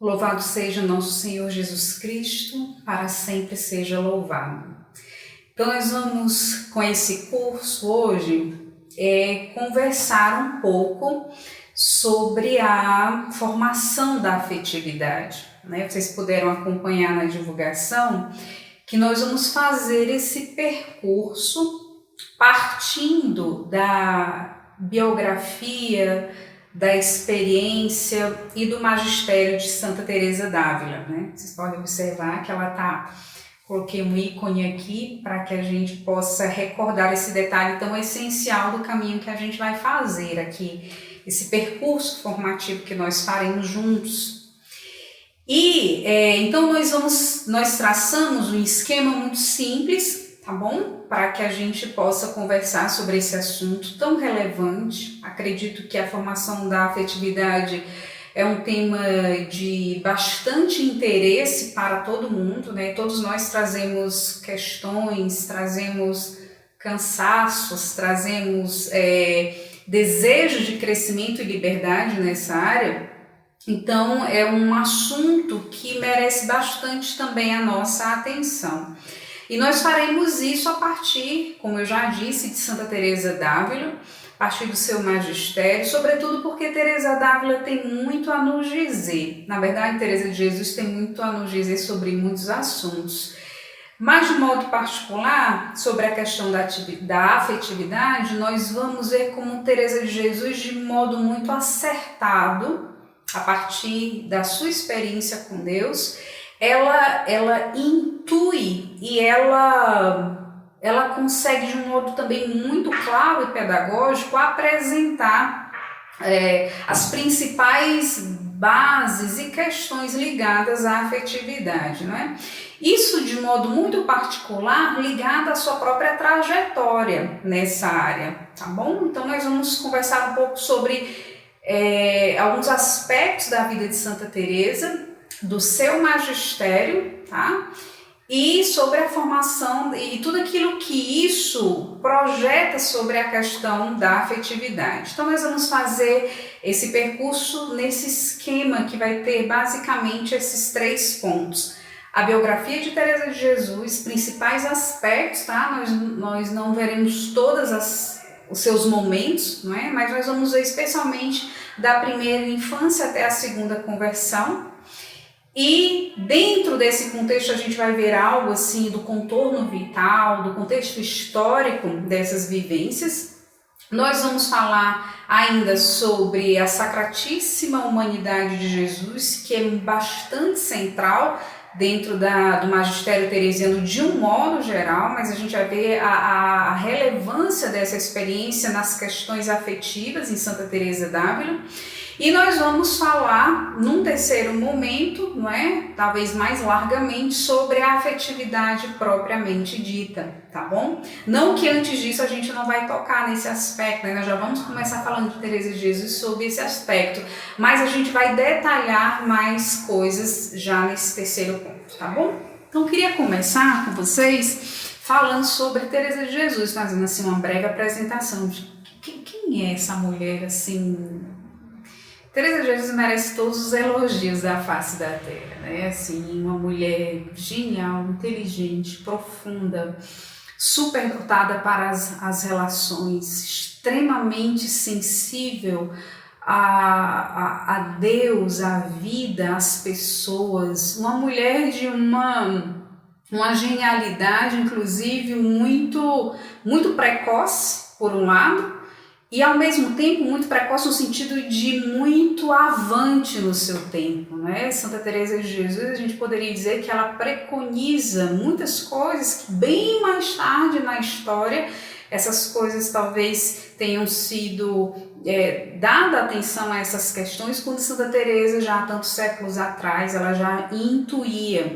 Louvado seja nosso Senhor Jesus Cristo, para sempre seja louvado. Então nós vamos, com esse curso hoje, conversar um pouco sobre a formação da afetividade. Vocês puderam acompanhar na divulgação que nós vamos fazer esse percurso partindo da biografia, da experiência e do magistério de Santa Teresa d'Ávila, Vocês podem observar que ela coloquei um ícone aqui para que a gente possa recordar esse detalhe tão essencial do caminho que a gente vai fazer aqui, esse percurso formativo que nós faremos juntos. E então nós traçamos um esquema muito simples, tá bom? Para que a gente possa conversar sobre esse assunto tão relevante. Acredito que a formação da afetividade é um tema de bastante interesse para todo mundo, Todos nós trazemos questões, trazemos cansaços, trazemos desejos de crescimento e liberdade nessa área. Então é um assunto que merece bastante também a nossa atenção. E nós faremos isso a partir, como eu já disse, de Santa Teresa d'Ávila, a partir do seu magistério, sobretudo porque Teresa d'Ávila tem muito a nos dizer. Na verdade, Teresa de Jesus tem muito a nos dizer sobre muitos assuntos. Mas, de modo particular, sobre a questão da afetividade, nós vamos ver como Teresa de Jesus, de modo muito acertado, a partir da sua experiência com Deus, ela intui e ela consegue de um modo também muito claro e pedagógico apresentar as principais bases e questões ligadas à afetividade, Isso de modo muito particular ligado à sua própria trajetória nessa área, tá bom? Então nós vamos conversar um pouco sobre alguns aspectos da vida de Santa Teresa, do seu magistério, tá? E sobre a formação e tudo aquilo que isso projeta sobre a questão da afetividade. Então nós vamos fazer esse percurso nesse esquema que vai ter basicamente esses 3 pontos. A biografia de Teresa de Jesus, principais aspectos, tá? Nós não veremos todos os seus momentos, Mas nós vamos ver especialmente da primeira infância até a segunda conversão. E dentro desse contexto a gente vai ver algo assim do contorno vital, do contexto histórico dessas vivências. Nós vamos falar ainda sobre a sacratíssima humanidade de Jesus, que é bastante central dentro do magistério teresiano de um modo geral, mas a gente vai ver a relevância dessa experiência nas questões afetivas em Santa Teresa d'Ávila. E nós vamos falar num terceiro momento, talvez mais largamente, sobre a afetividade propriamente dita, tá bom? Não que antes disso a gente não vai tocar nesse aspecto, Nós já vamos começar falando de Teresa de Jesus sobre esse aspecto, mas a gente vai detalhar mais coisas já nesse terceiro ponto, tá bom? Então eu queria começar com vocês falando sobre Teresa de Jesus, fazendo assim uma breve apresentação de quem é essa mulher assim. Teresa de Jesus merece todos os elogios da face da terra, Assim, uma mulher genial, inteligente, profunda, superdotada para as relações, extremamente sensível a Deus, à vida, às pessoas, uma mulher de uma genialidade, inclusive, muito, muito precoce, por um lado, e ao mesmo tempo muito precoce no sentido de muito avante no seu tempo, Santa Teresa de Jesus, a gente poderia dizer que ela preconiza muitas coisas que bem mais tarde na história essas coisas talvez tenham sido dada atenção a essas questões quando Santa Teresa, já há tantos séculos atrás, ela já intuía,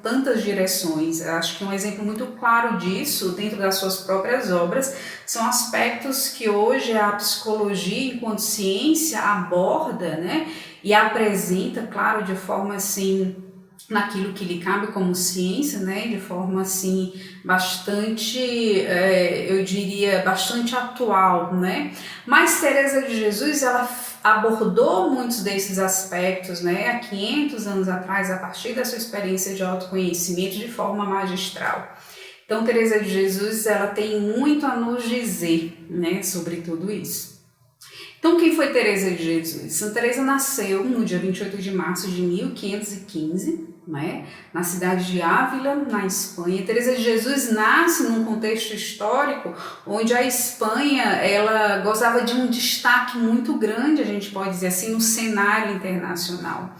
tantas direções. Eu acho que um exemplo muito claro disso, dentro das suas próprias obras, são aspectos que hoje a psicologia enquanto ciência aborda, e apresenta, claro, de forma assim, naquilo que lhe cabe como ciência, de forma assim bastante, eu diria, bastante atual, Mas Teresa de Jesus, ela abordou muitos desses aspectos, né, há 500 anos atrás, a partir da sua experiência de autoconhecimento de forma magistral. Então, Teresa de Jesus, ela tem muito a nos dizer, né, sobre tudo isso. Então, quem foi Teresa de Jesus? Santa Teresa nasceu no dia 28 de março de 1515, né, na cidade de Ávila, na Espanha. Teresa de Jesus nasce num contexto histórico onde a Espanha ela gozava de um destaque muito grande, a gente pode dizer assim, no cenário internacional.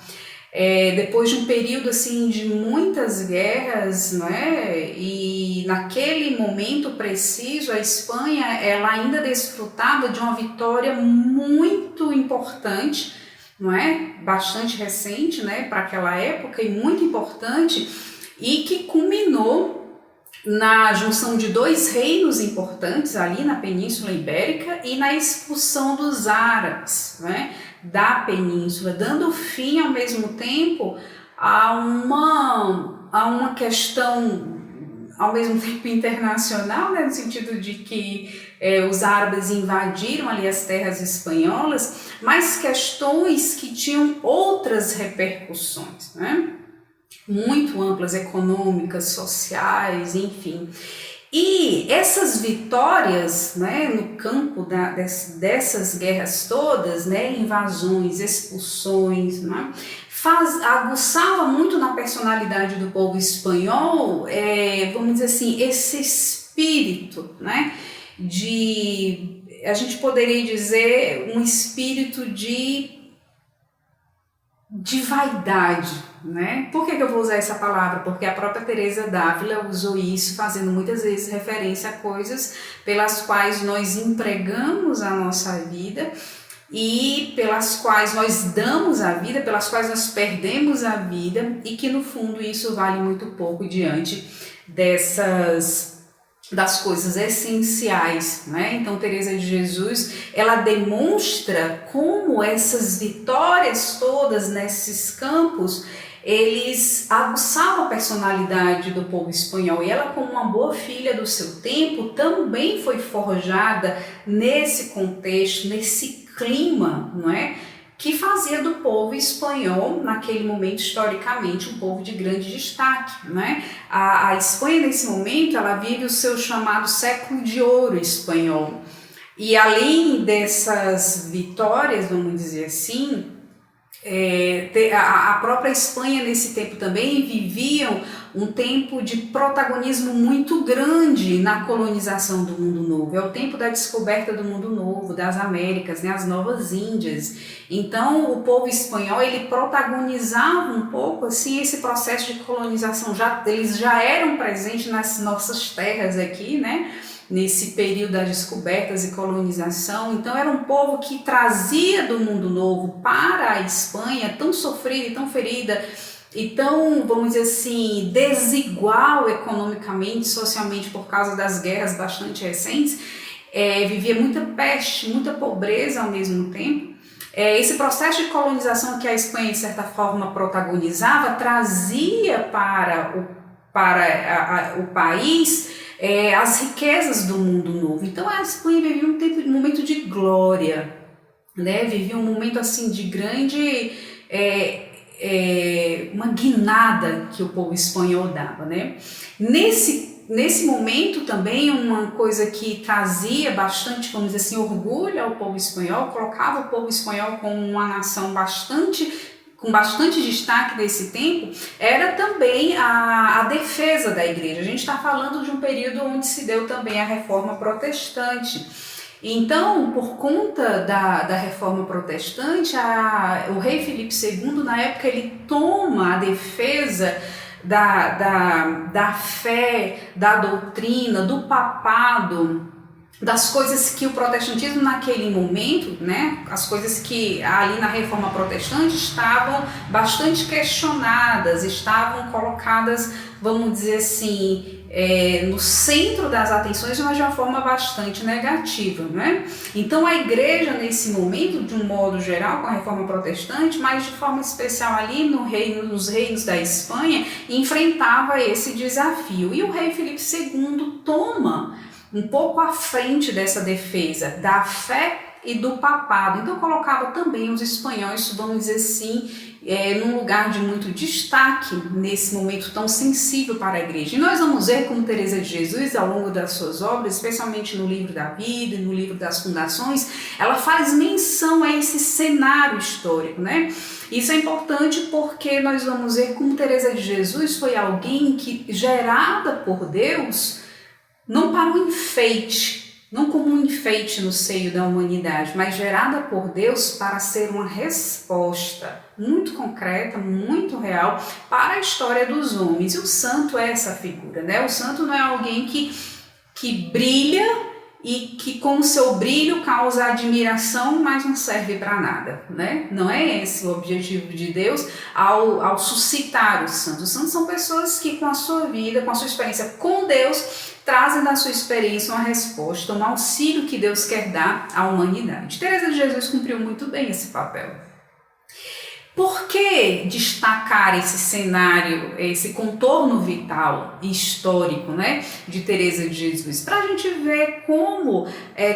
Depois de um período assim de muitas guerras, né, e naquele momento preciso a Espanha ela ainda desfrutava de uma vitória muito importante, não é? Bastante recente, né, para aquela época e muito importante, e que culminou na junção de dois reinos importantes ali na Península Ibérica e na expulsão dos árabes, né, da península, dando fim ao mesmo tempo a uma questão ao mesmo tempo internacional, né, no sentido de que os árabes invadiram ali as terras espanholas, mas questões que tinham outras repercussões, né, muito amplas, econômicas, sociais, enfim. E essas vitórias, né, no campo dessas guerras todas, né, invasões, expulsões, né, aguçava muito na personalidade do povo espanhol, vamos dizer assim, esse espírito, né, a gente poderia dizer, um espírito de vaidade, né? Por que eu vou usar essa palavra? Porque a própria Teresa d'Ávila usou isso, fazendo muitas vezes referência a coisas pelas quais nós empregamos a nossa vida e pelas quais nós damos a vida, pelas quais nós perdemos a vida, e que no fundo isso vale muito pouco diante das coisas essenciais, né? Então Teresa de Jesus, ela demonstra como essas vitórias todas nesses campos, eles aguçavam a personalidade do povo espanhol, e ela, como uma boa filha do seu tempo, também foi forjada nesse contexto, nesse clima, não é? Que fazia do povo espanhol, naquele momento, historicamente, um povo de grande destaque, né? A Espanha, nesse momento, ela vive o seu chamado século de ouro espanhol. E além dessas vitórias, vamos dizer assim, a própria Espanha nesse tempo também viviam um tempo de protagonismo muito grande na colonização do mundo novo. É o tempo da descoberta do mundo novo, das Américas, né, as novas Índias. Então o povo espanhol ele protagonizava um pouco assim esse processo de colonização. Eles já eram presentes nas nossas terras aqui, né? Nesse período das descobertas e colonização. Então era um povo que trazia do mundo novo para a Espanha, tão sofrida e tão ferida e tão, vamos dizer assim, desigual economicamente, socialmente, por causa das guerras bastante recentes. Vivia muita peste, muita pobreza ao mesmo tempo. Esse processo de colonização que a Espanha, de certa forma, protagonizava, trazia para o país as riquezas do mundo novo. Então a Espanha vivia um momento de glória, né? Vivia um momento assim de grande uma guinada que o povo espanhol dava, né? Nesse momento também uma coisa que trazia bastante, vamos dizer assim, orgulho ao povo espanhol, colocava o povo espanhol como uma nação com bastante destaque nesse tempo, era também a defesa da igreja. A gente está falando de um período onde se deu também a Reforma Protestante. Então, por conta da Reforma Protestante, o rei Filipe II, na época, ele toma a defesa da fé, da doutrina, do papado, das coisas que o protestantismo naquele momento, né, as coisas que ali na Reforma Protestante estavam bastante questionadas, estavam colocadas, vamos dizer assim, no centro das atenções, mas de uma forma bastante negativa, né? Então a igreja nesse momento, de um modo geral, com a Reforma Protestante, mas de forma especial ali nos reinos da Espanha, enfrentava esse desafio. E o rei Filipe II toma um pouco à frente dessa defesa da fé e do papado. Então colocava também os espanhóis, vamos dizer assim, num lugar de muito destaque nesse momento tão sensível para a igreja. E nós vamos ver como Teresa de Jesus, ao longo das suas obras, especialmente no livro da vida e no livro das fundações, ela faz menção a esse cenário histórico, né? Isso é importante porque nós vamos ver como Teresa de Jesus foi alguém que, gerada por Deus, não para um enfeite, não como um enfeite no seio da humanidade, mas gerada por Deus para ser uma resposta muito concreta, muito real para a história dos homens. E o santo é essa figura, né? O santo não é alguém que brilha e que com o seu brilho causa admiração, mas não serve para nada, né? Não é esse o objetivo de Deus ao suscitar os santos. Os santos são pessoas que com a sua vida, com a sua experiência com Deus, trazem da sua experiência uma resposta, um auxílio que Deus quer dar à humanidade. Teresa de Jesus cumpriu muito bem esse papel. Por que destacar esse cenário, esse contorno vital e histórico, né, de Teresa de Jesus? Para a gente ver como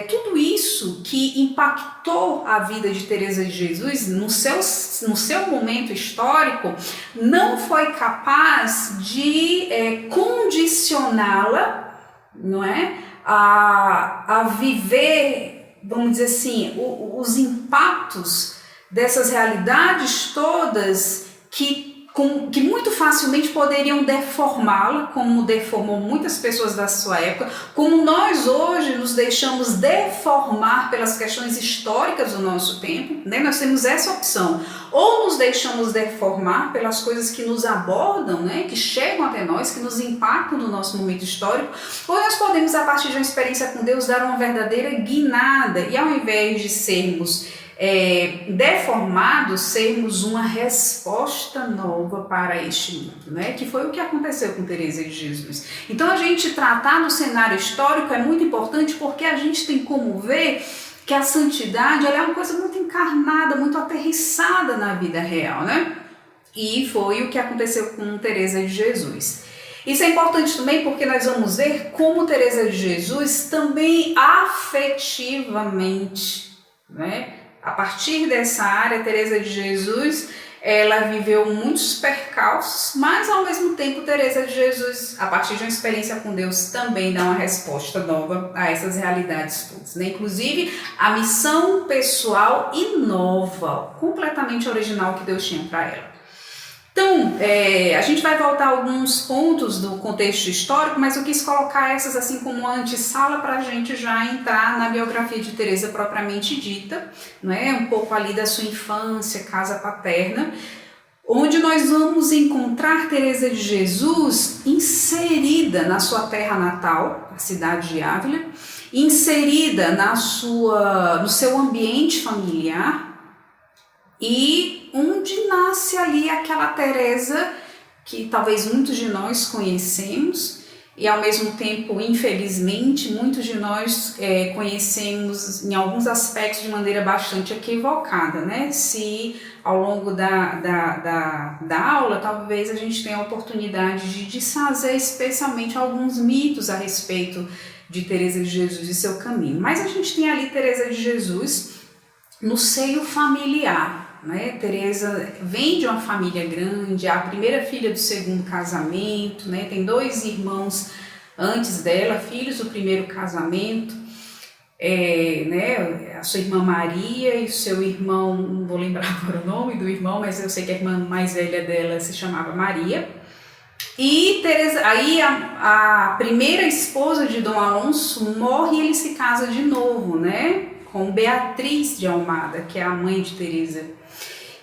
tudo isso que impactou a vida de Teresa de Jesus no seu momento histórico não foi capaz de condicioná-la, não é, a viver, vamos dizer assim, os impactos dessas realidades todas que muito facilmente poderiam deformá-la, como deformou muitas pessoas da sua época, como nós hoje nos deixamos deformar pelas questões históricas do nosso tempo, né? Nós temos essa opção, ou nos deixamos deformar pelas coisas que nos abordam, né? Que chegam até nós, que nos impactam no nosso momento histórico, ou nós podemos, a partir de uma experiência com Deus, dar uma verdadeira guinada, e ao invés de sermos deformados, sermos uma resposta nova para este mundo, né? Que foi o que aconteceu com Teresa de Jesus. Então a gente tratar do cenário histórico é muito importante porque a gente tem como ver que a santidade ela é uma coisa muito encarnada, muito aterrissada na vida real, né? E foi o que aconteceu com Teresa de Jesus. Isso é importante também porque nós vamos ver como Teresa de Jesus também afetivamente, né? A partir dessa área, Teresa de Jesus, ela viveu muitos percalços, mas ao mesmo tempo Teresa de Jesus, a partir de uma experiência com Deus, também dá uma resposta nova a essas realidades todas, né? Inclusive a missão pessoal e nova, completamente original que Deus tinha para ela. Então, a gente vai voltar a alguns pontos do contexto histórico, mas eu quis colocar essas assim como uma antessala para a gente já entrar na biografia de Teresa propriamente dita, né? Um pouco ali da sua infância, casa paterna, onde nós vamos encontrar Teresa de Jesus inserida na sua terra natal, a cidade de Ávila, inserida no seu ambiente familiar, e onde nasce ali aquela Teresa que talvez muitos de nós conhecemos e ao mesmo tempo, infelizmente, muitos de nós conhecemos em alguns aspectos de maneira bastante equivocada, né? Se ao longo da aula talvez a gente tenha a oportunidade de desfazer especialmente alguns mitos a respeito de Teresa de Jesus e seu caminho. Mas a gente tem ali Teresa de Jesus no seio familiar. Né? Teresa vem de uma família grande, é a primeira filha do segundo casamento, né? Tem 2 irmãos antes dela, filhos do primeiro casamento, né? A sua irmã Maria e o seu irmão, não vou lembrar agora o nome do irmão, mas eu sei que a irmã mais velha dela se chamava Maria. E Teresa, aí a primeira esposa de Dom Alonso morre e ele se casa de novo, né? Com Beatriz de Almada, que é a mãe de Teresa.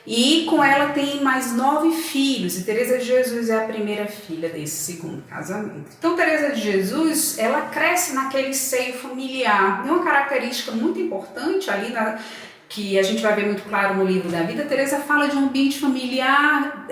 E com ela tem mais 9 filhos, e Teresa de Jesus é a primeira filha desse segundo casamento. Então Teresa de Jesus, ela cresce naquele seio familiar. E uma característica muito importante ali, que a gente vai ver muito claro no livro da vida, Teresa fala de um ambiente familiar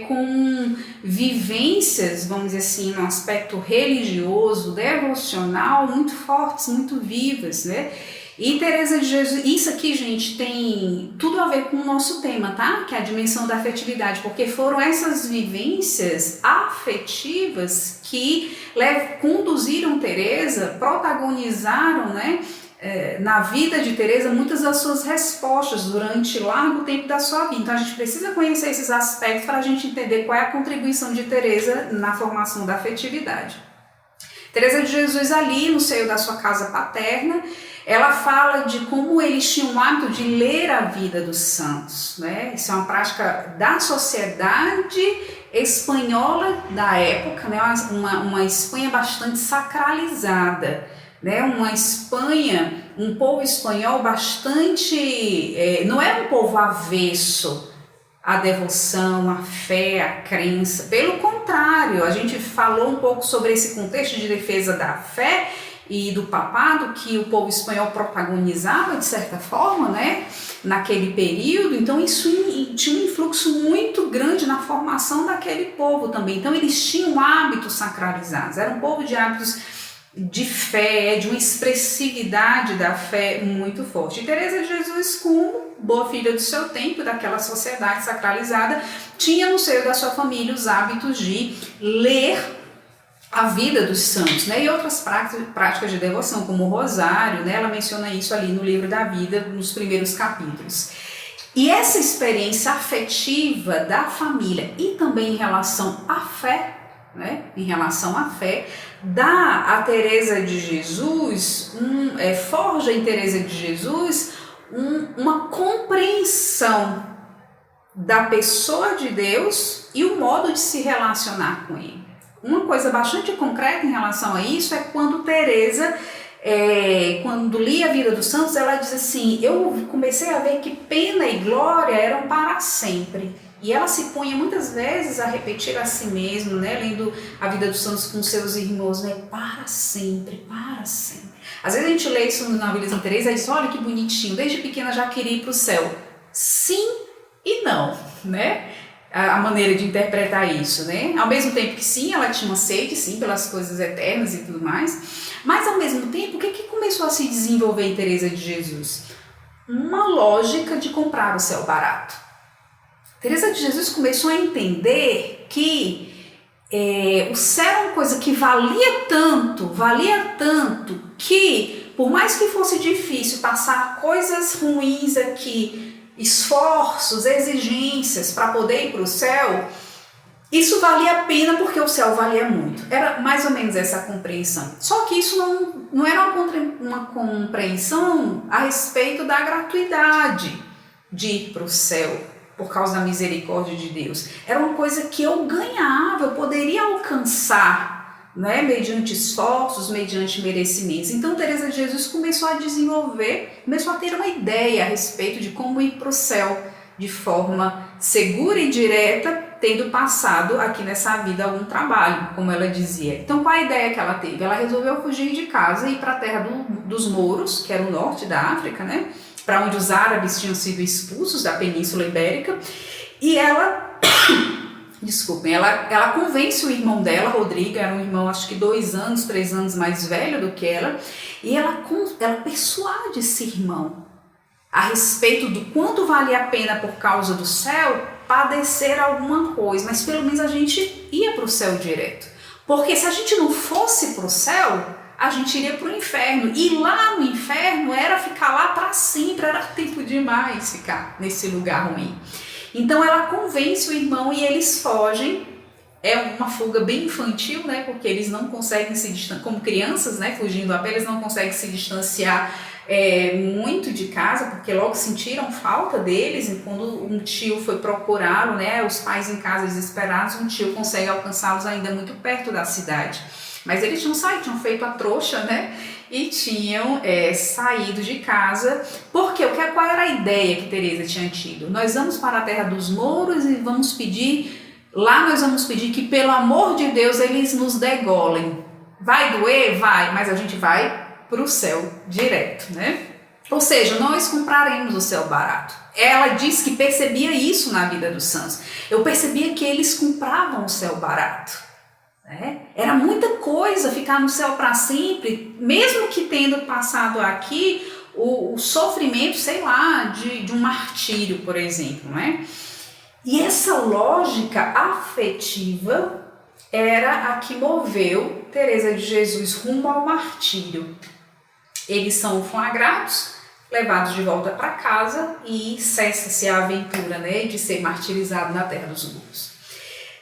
com vivências, vamos dizer assim, no aspecto religioso, devocional, muito fortes, muito vivas, né? E Teresa de Jesus, isso aqui, gente, tem tudo a ver com o nosso tema, tá? Que é a dimensão da afetividade, porque foram essas vivências afetivas que conduziram Teresa, protagonizaram, né, na vida de Teresa muitas das suas respostas durante largo tempo da sua vida. Então a gente precisa conhecer esses aspectos para a gente entender qual é a contribuição de Teresa na formação da afetividade. Teresa de Jesus ali no seio da sua casa paterna, ela fala de como eles tinham o hábito de ler a vida dos santos, né? Isso é uma prática da sociedade espanhola da época, né? Uma Espanha bastante sacralizada, né? Uma Espanha, um povo espanhol bastante, não é um povo avesso à devoção, à fé, à crença. Pelo contrário, a gente falou um pouco sobre esse contexto de defesa da fé e do papado que o povo espanhol protagonizava de certa forma, né, naquele período. Então isso tinha um influxo muito grande na formação daquele povo também. Então eles tinham hábitos sacralizados, era um povo de hábitos de fé, de uma expressividade da fé muito forte. E Teresa de Jesus, como boa filha do seu tempo, daquela sociedade sacralizada, tinha no seio da sua família os hábitos de ler a vida dos santos, né? E outras práticas de devoção, como o rosário, né? Ela menciona isso ali no livro da vida, nos primeiros capítulos. E essa experiência afetiva da família e também em relação à fé, né? Em relação à fé, dá a Teresa de Jesus, forja em Teresa de Jesus uma compreensão da pessoa de Deus e o modo de se relacionar com ele. Uma coisa bastante concreta em relação a isso é quando Teresa, quando lia a vida dos santos, ela diz assim: eu comecei a ver que pena e glória eram para sempre. E ela se punha muitas vezes a repetir a si mesma, né, lendo a vida dos santos com seus irmãos, né, para sempre, para sempre. Às vezes a gente lê isso na vida de Teresa e diz: olha que bonitinho, desde pequena já queria ir para o céu. Sim e não, né? A maneira de interpretar isso, né? Ao mesmo tempo que sim, ela tinha uma sede, sim, pelas coisas eternas e tudo mais, mas ao mesmo tempo, o que começou a se desenvolver em Teresa de Jesus? Uma lógica de comprar o céu barato. Teresa de Jesus começou a entender que o céu é uma coisa que valia tanto, que por mais que fosse difícil passar coisas ruins aqui, esforços, exigências para poder ir para o céu, isso valia a pena porque o céu valia muito. Era mais ou menos essa compreensão. Só que isso não era uma compreensão a respeito da gratuidade de ir para o céu por causa da misericórdia de Deus. Era uma coisa que eu ganhava, eu poderia alcançar, né, mediante esforços, mediante merecimentos. Então Teresa de Jesus começou a desenvolver, começou a ter uma ideia a respeito de como ir para o céu de forma segura e direta, tendo passado aqui nessa vida algum trabalho, como ela dizia. Então qual a ideia que ela teve? Ela resolveu fugir de casa e ir para a terra dos Mouros, que era o norte da África, né, para onde os árabes tinham sido expulsos da Península Ibérica, e ela desculpem, ela convence o irmão dela, Rodrigo, era um irmão acho que 2 anos, 3 anos mais velho do que ela, e ela persuade esse irmão a respeito do quanto valia a pena por causa do céu padecer alguma coisa, mas pelo menos a gente ia para o céu direto, porque se a gente não fosse para o céu, a gente iria para o inferno, e lá no inferno era ficar lá para sempre, era tempo demais ficar nesse lugar ruim. Então ela convence o irmão e eles fogem. É uma fuga bem infantil, né? Porque eles não conseguem se distanciar, como crianças, né? Fugindo a pé, eles não conseguem se distanciar muito de casa, porque logo sentiram falta deles. E quando um tio foi procurá-lo, né? Os pais em casa desesperados, um tio consegue alcançá-los ainda muito perto da cidade. Mas eles tinham saído, tinham feito a trouxa, né? E tinham saído de casa, porque qual era a ideia que Teresa tinha tido? Nós vamos para a terra dos Mouros e vamos pedir, lá nós vamos pedir que pelo amor de Deus eles nos degolem. Vai doer? Vai, mas a gente vai para o céu direto, né? Ou seja, nós compraremos o céu barato. Ela diz que percebia isso na vida dos santos. Eu percebia que eles compravam o céu barato. Era muita coisa ficar no céu para sempre, mesmo que tendo passado aqui o sofrimento, sei lá, de um martírio, por exemplo, né? E essa lógica afetiva era a que moveu Teresa de Jesus rumo ao martírio. Eles são flagrados, levados de volta para casa e cessa-se a aventura, né, de ser martirizado na terra dos mortos.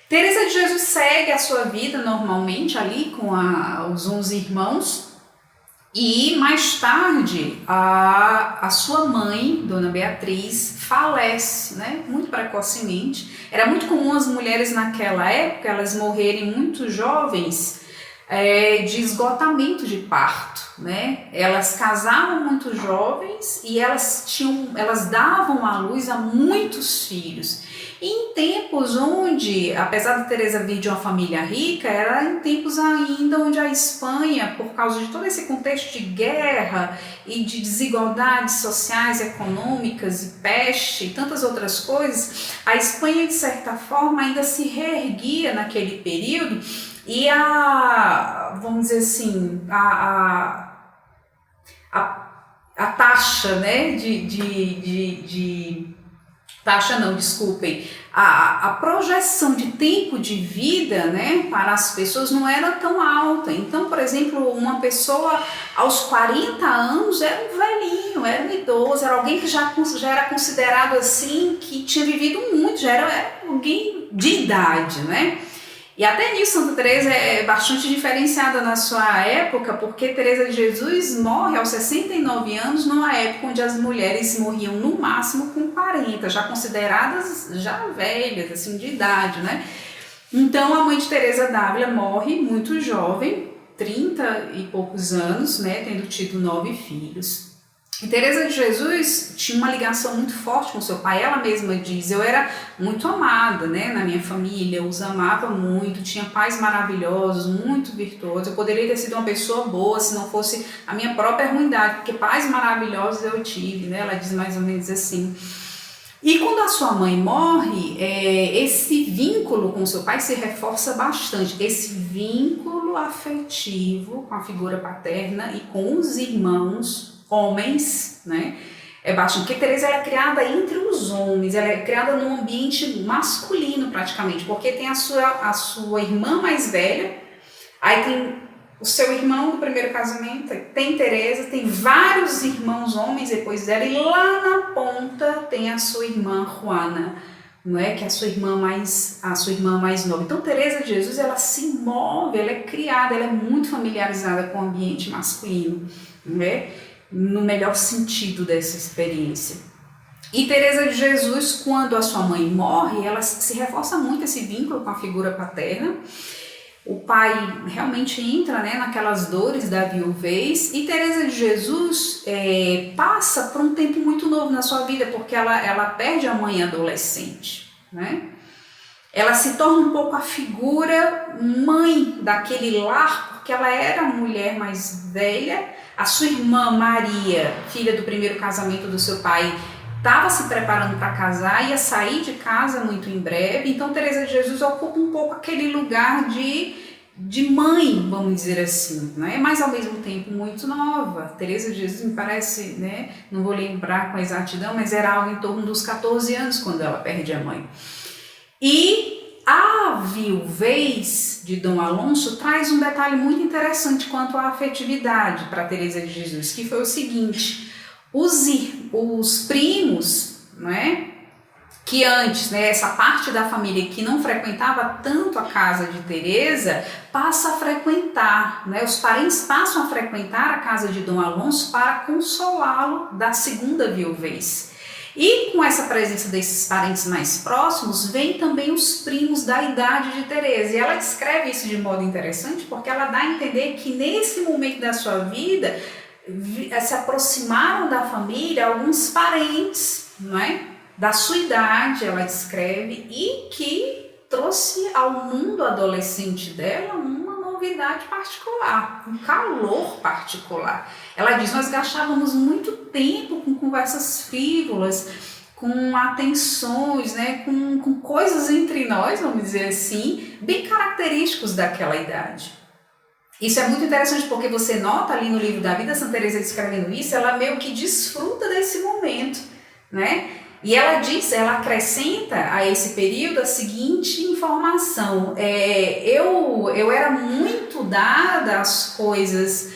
Teresa de Jesus segue a sua vida normalmente ali com os 11 irmãos e mais tarde a sua mãe, Dona Beatriz, falece, né, muito precocemente. Era muito comum as mulheres naquela época elas morrerem muito jovens de esgotamento de parto, né? Elas casavam muito jovens e elas davam à luz a muitos filhos. E em tempos onde, apesar de Teresa vir de uma família rica, era em tempos ainda onde a Espanha, por causa de todo esse contexto de guerra e de desigualdades sociais, econômicas e peste e tantas outras coisas, a Espanha de certa forma ainda se reerguia naquele período e vamos dizer assim, a taxa, né, taxa não, desculpem, a projeção de tempo de vida, né, para as pessoas não era tão alta. Então, por exemplo, uma pessoa aos 40 anos era um velhinho, era um idoso, era alguém que já era considerado assim, que tinha vivido muito, já era alguém de idade, né? E até nisso Santa Teresa é bastante diferenciada na sua época, porque Teresa de Jesus morre aos 69 anos, numa época onde as mulheres morriam no máximo com 40, já consideradas já velhas, assim, de idade, né? Então a mãe de Teresa d'Ávila morre muito jovem, 30 e poucos anos, né, tendo tido 9 filhos. E Teresa de Jesus tinha uma ligação muito forte com seu pai. Ela mesma diz: eu era muito amada, né, na minha família, eu os amava muito, tinha pais maravilhosos, muito virtuosos, eu poderia ter sido uma pessoa boa se não fosse a minha própria ruindade, porque pais maravilhosos eu tive, né? Ela diz mais ou menos assim. E quando a sua mãe morre, esse vínculo com seu pai se reforça bastante, esse vínculo afetivo com a figura paterna e com os irmãos homens, né? É bastante, porque Teresa é criada entre os homens, ela é criada num ambiente masculino praticamente, porque tem a sua irmã mais velha, aí tem o seu irmão do primeiro casamento, tem Teresa, tem vários irmãos homens depois dela, e lá na ponta tem a sua irmã Juana, não é? Que é a sua irmã mais nova. Então Teresa de Jesus, ela se move, ela é criada, ela é muito familiarizada com o ambiente masculino, não é? No melhor sentido dessa experiência. E Teresa de Jesus, quando a sua mãe morre, ela se reforça muito esse vínculo com a figura paterna. O pai realmente entra, né, naquelas dores da viuvez, e Teresa de Jesus passa por um tempo muito novo na sua vida, porque ela perde a mãe adolescente, né? Ela se torna um pouco a figura mãe daquele lar, porque ela era a mulher mais velha. A sua irmã Maria, filha do primeiro casamento do seu pai, estava se preparando para casar, ia sair de casa muito em breve. Então Teresa de Jesus ocupa um pouco aquele lugar de mãe, vamos dizer assim, né? Mas ao mesmo tempo muito nova. Teresa de Jesus me parece, né, não vou lembrar com exatidão, mas era algo em torno dos 14 anos quando ela perde a mãe. E a viuvez de Dom Alonso traz um detalhe muito interessante quanto à afetividade para Teresa de Jesus, que foi o seguinte: os primos, né, que antes, né, essa parte da família que não frequentava tanto a casa de Teresa, passa a frequentar, né, os parentes passam a frequentar a casa de Dom Alonso para consolá-lo da segunda viuvez. E com essa presença desses parentes mais próximos, vem também os primos da idade de Teresa. E ela descreve isso de modo interessante, porque ela dá a entender que nesse momento da sua vida se aproximaram da família alguns parentes, não é? Da sua idade, ela descreve, e que trouxe ao mundo adolescente dela uma novidade particular, um calor particular. Ela diz: nós gastávamos muito tempo com conversas frívolas, com atenções, né, com coisas entre nós, vamos dizer assim, bem característicos daquela idade. Isso é muito interessante, porque você nota ali no livro da vida, Santa Teresa descrevendo isso, ela meio que desfruta desse momento, né? E ela diz, ela acrescenta a esse período a seguinte informação: eu era muito dada às coisas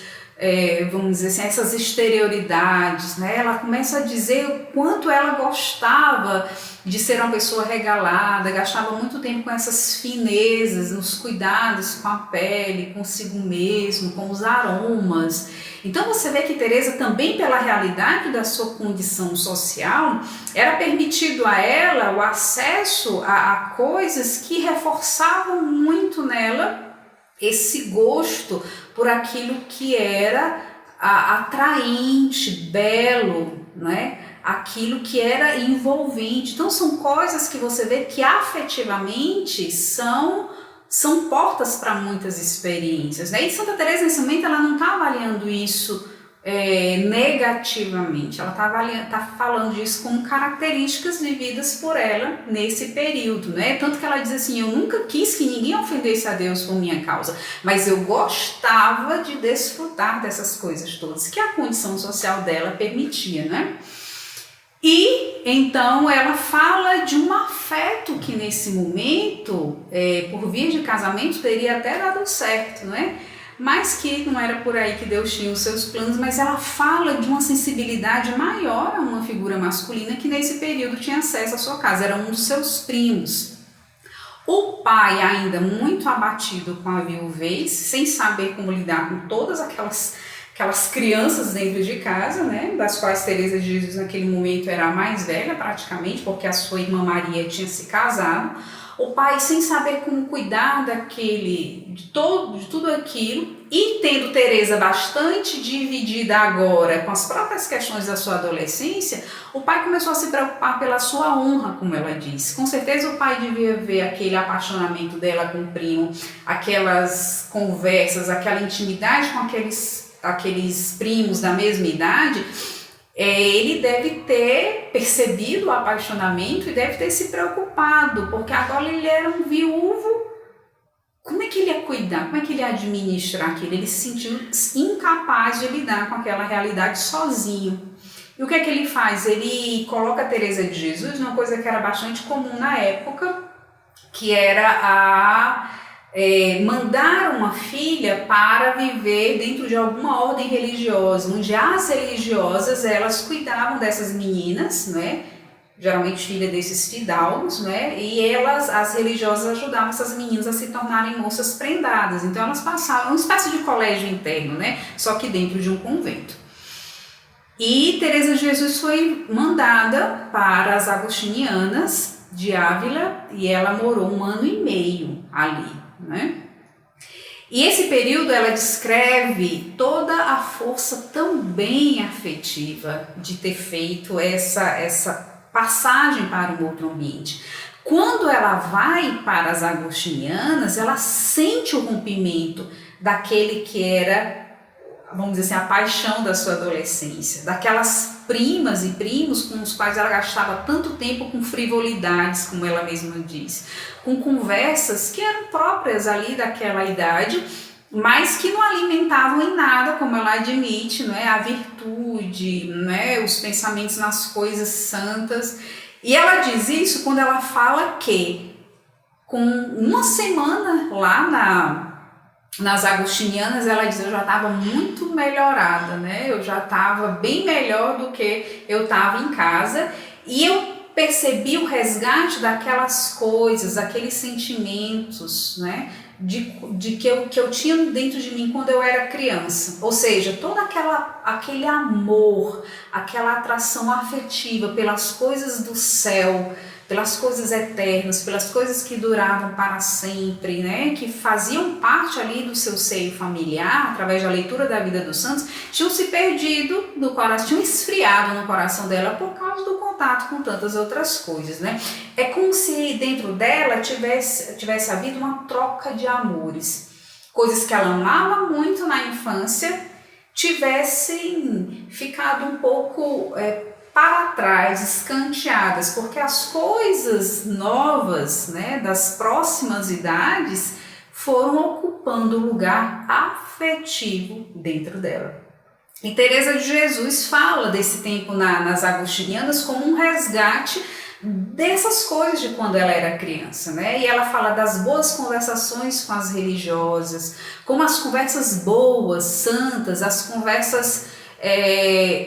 vamos dizer assim, essas exterioridades, né? Ela começa a dizer o quanto ela gostava de ser uma pessoa regalada, gastava muito tempo com essas finezas, nos cuidados com a pele, consigo mesmo, com os aromas. Então você vê que Teresa, também pela realidade da sua condição social, era permitido a ela o acesso a coisas que reforçavam muito nela esse gosto por aquilo que era atraente, belo, né? Aquilo que era envolvente. Então são coisas que você vê que afetivamente são portas para muitas experiências, né? E Santa Teresa nesse momento ela não está avaliando isso negativamente, ela tá falando disso como características vividas por ela nesse período, né? Tanto que ela diz assim: eu nunca quis que ninguém ofendesse a Deus por minha causa, mas eu gostava de desfrutar dessas coisas todas que a condição social dela permitia, né? E então ela fala de um afeto que nesse momento, por via de casamento, teria até dado certo, não é? Mas que não era por aí que Deus tinha os seus planos, mas ela fala de uma sensibilidade maior a uma figura masculina que nesse período tinha acesso à sua casa, era um dos seus primos. O pai, ainda muito abatido com a viuvez, sem saber como lidar com todas aquelas crianças dentro de casa, né, das quais Teresa de Jesus naquele momento era a mais velha praticamente, porque a sua irmã Maria tinha se casado. O pai, sem saber como cuidar de tudo aquilo, e tendo Teresa bastante dividida agora com as próprias questões da sua adolescência, o pai começou a se preocupar pela sua honra, como ela disse. Com certeza o pai devia ver aquele apaixonamento dela com o primo, aquelas conversas, aquela intimidade com aqueles primos da mesma idade. Ele deve ter percebido o apaixonamento e deve ter se preocupado, porque agora ele era um viúvo. Como é que ele ia cuidar? Como é que ele ia administrar aquilo? Ele se sentiu incapaz de lidar com aquela realidade sozinho. E o que é que ele faz? Ele coloca a Teresa de Jesus numa coisa que era bastante comum na época, que era mandar uma filha para viver dentro de alguma ordem religiosa, onde as religiosas elas cuidavam dessas meninas, né? Geralmente filha desses fidalgos, né? E as religiosas ajudavam essas meninas a se tornarem moças prendadas. Então elas passavam uma espécie de colégio interno, né? Só que dentro de um convento. E Teresa de Jesus foi mandada para as agostinianas de Ávila e ela morou 1 ano e meio ali, né? E esse período ela descreve toda a força também afetiva de ter feito essa passagem para um outro ambiente. Quando ela vai para as agostinianas, ela sente o rompimento daquele que era, vamos dizer assim, a paixão da sua adolescência, daquelas primas e primos com os quais ela gastava tanto tempo com frivolidades, como ela mesma diz, com conversas que eram próprias ali daquela idade, mas que não alimentavam em nada, como ela admite, não é? A virtude, não é? Os pensamentos nas coisas santas. E ela diz isso quando ela fala que com 1 semana lá nas agostinianas, ela diz: eu já estava muito melhorada, né? Eu já estava bem melhor do que eu estava em casa, e eu percebi o resgate daquelas coisas, daqueles sentimentos, né? De que eu tinha dentro de mim quando eu era criança. Ou seja, todo aquele amor, aquela atração afetiva pelas coisas do céu, pelas coisas eternas, pelas coisas que duravam para sempre, né? Que faziam parte ali do seu seio familiar, através da leitura da vida dos santos, tinham se perdido no coração, tinham esfriado no coração dela por causa do contato com tantas outras coisas, né? É como se dentro dela tivesse havido uma troca de amores. Coisas que ela amava muito na infância tivessem ficado um pouco para trás, escanteadas, porque as coisas novas, né, das próximas idades foram ocupando o lugar afetivo dentro dela. E Teresa de Jesus fala desse tempo nas agostinianas como um resgate dessas coisas de quando ela era criança, né? E ela fala das boas conversações com as religiosas, como as conversas boas, santas, as conversas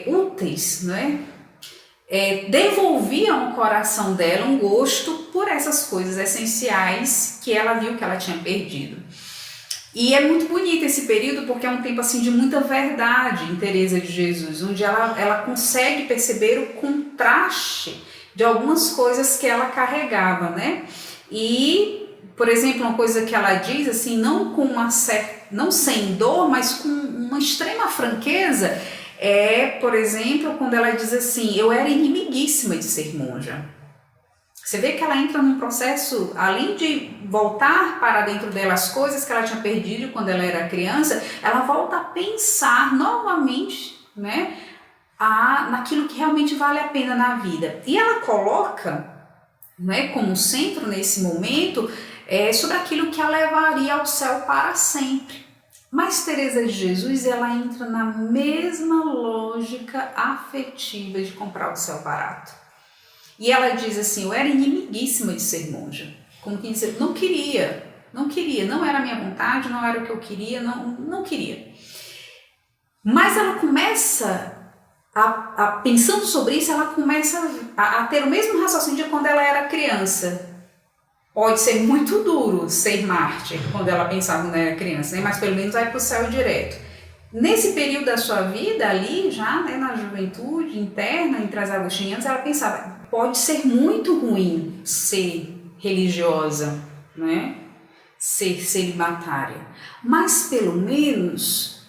úteis, né? Devolviam ao coração dela um gosto por essas coisas essenciais que ela viu que ela tinha perdido. E é muito bonito esse período porque é um tempo assim de muita verdade em Teresa de Jesus, onde ela consegue perceber o contraste de algumas coisas que ela carregava, né? E, por exemplo, uma coisa que ela diz assim, não sem dor, mas com uma extrema franqueza, por exemplo, quando ela diz assim, eu era inimiguíssima de ser monja. Você vê que ela entra num processo, além de voltar para dentro dela as coisas que ela tinha perdido quando ela era criança, ela volta a pensar novamente, né, naquilo que realmente vale a pena na vida. E ela coloca, né, como centro nesse momento, sobre aquilo que a levaria ao céu para sempre. Mas Teresa de Jesus, ela entra na mesma lógica afetiva de comprar o céu barato. E ela diz assim, eu era inimiguíssima de ser monja. Como quem diz, não queria, não era a minha vontade, não era o que eu queria, não queria. Mas ela começa, pensando sobre isso, ela começa a ter o mesmo raciocínio de quando ela era criança. Pode ser muito duro ser mártir, quando ela pensava quando era criança, né? Mas pelo menos vai para o céu direto. Nesse período da sua vida, ali já, né, na juventude interna, entre as agostinianas, ela pensava, pode ser muito ruim ser religiosa, né? Ser celibatária, mas pelo menos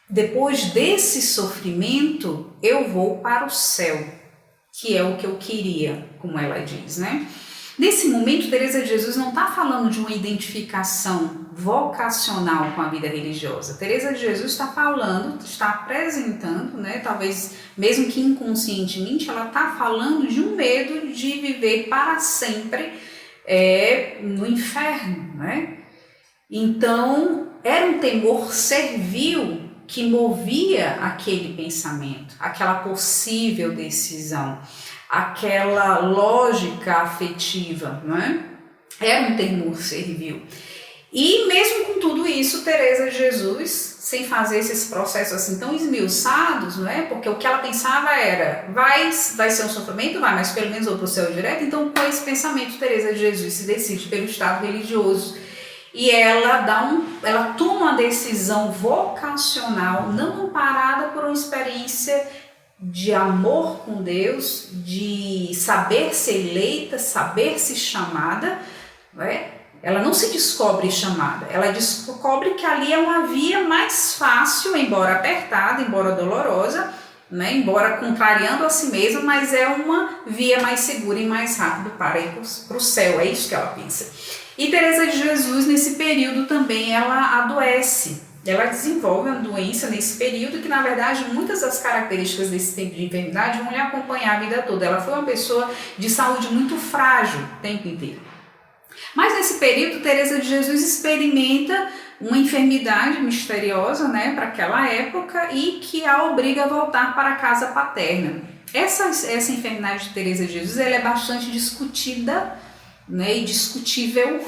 depois desse sofrimento eu vou para o céu, que é o que eu queria, como ela diz, né? Nesse momento, Teresa de Jesus não está falando de uma identificação vocacional com a vida religiosa. Teresa de Jesus está apresentando, né, talvez mesmo que inconscientemente, ela está falando de um medo de viver para sempre no inferno, né? Então, era um temor servil que movia aquele pensamento, aquela possível decisão, aquela lógica afetiva, não é? Era um temor servil. E mesmo com tudo isso, Teresa de Jesus, sem fazer esses processos assim tão esmiuçados, não é? Porque o que ela pensava era, vai ser um sofrimento, mas pelo menos vou para o céu direto. Então, com esse pensamento, Teresa de Jesus se decide pelo estado religioso. E ela toma uma decisão vocacional, não amparada por uma experiência de amor com Deus, de saber ser eleita, saber ser chamada, não é? Ela não se descobre chamada, ela descobre que ali é uma via mais fácil, embora apertada, embora dolorosa, né? Embora contrariando a si mesma, mas é uma via mais segura e mais rápida para ir para o céu, é isso que ela pensa. E Teresa de Jesus, nesse período também, ela adoece. Ela desenvolve uma doença nesse período que, na verdade, muitas das características desse tempo de enfermidade vão lhe acompanhar a vida toda. Ela foi uma pessoa de saúde muito frágil o tempo inteiro. Mas nesse período, Teresa de Jesus experimenta uma enfermidade misteriosa, né, para aquela época e que a obriga a voltar para a casa paterna. Essa enfermidade de Teresa de Jesus ela é bastante discutida, né, e discutível,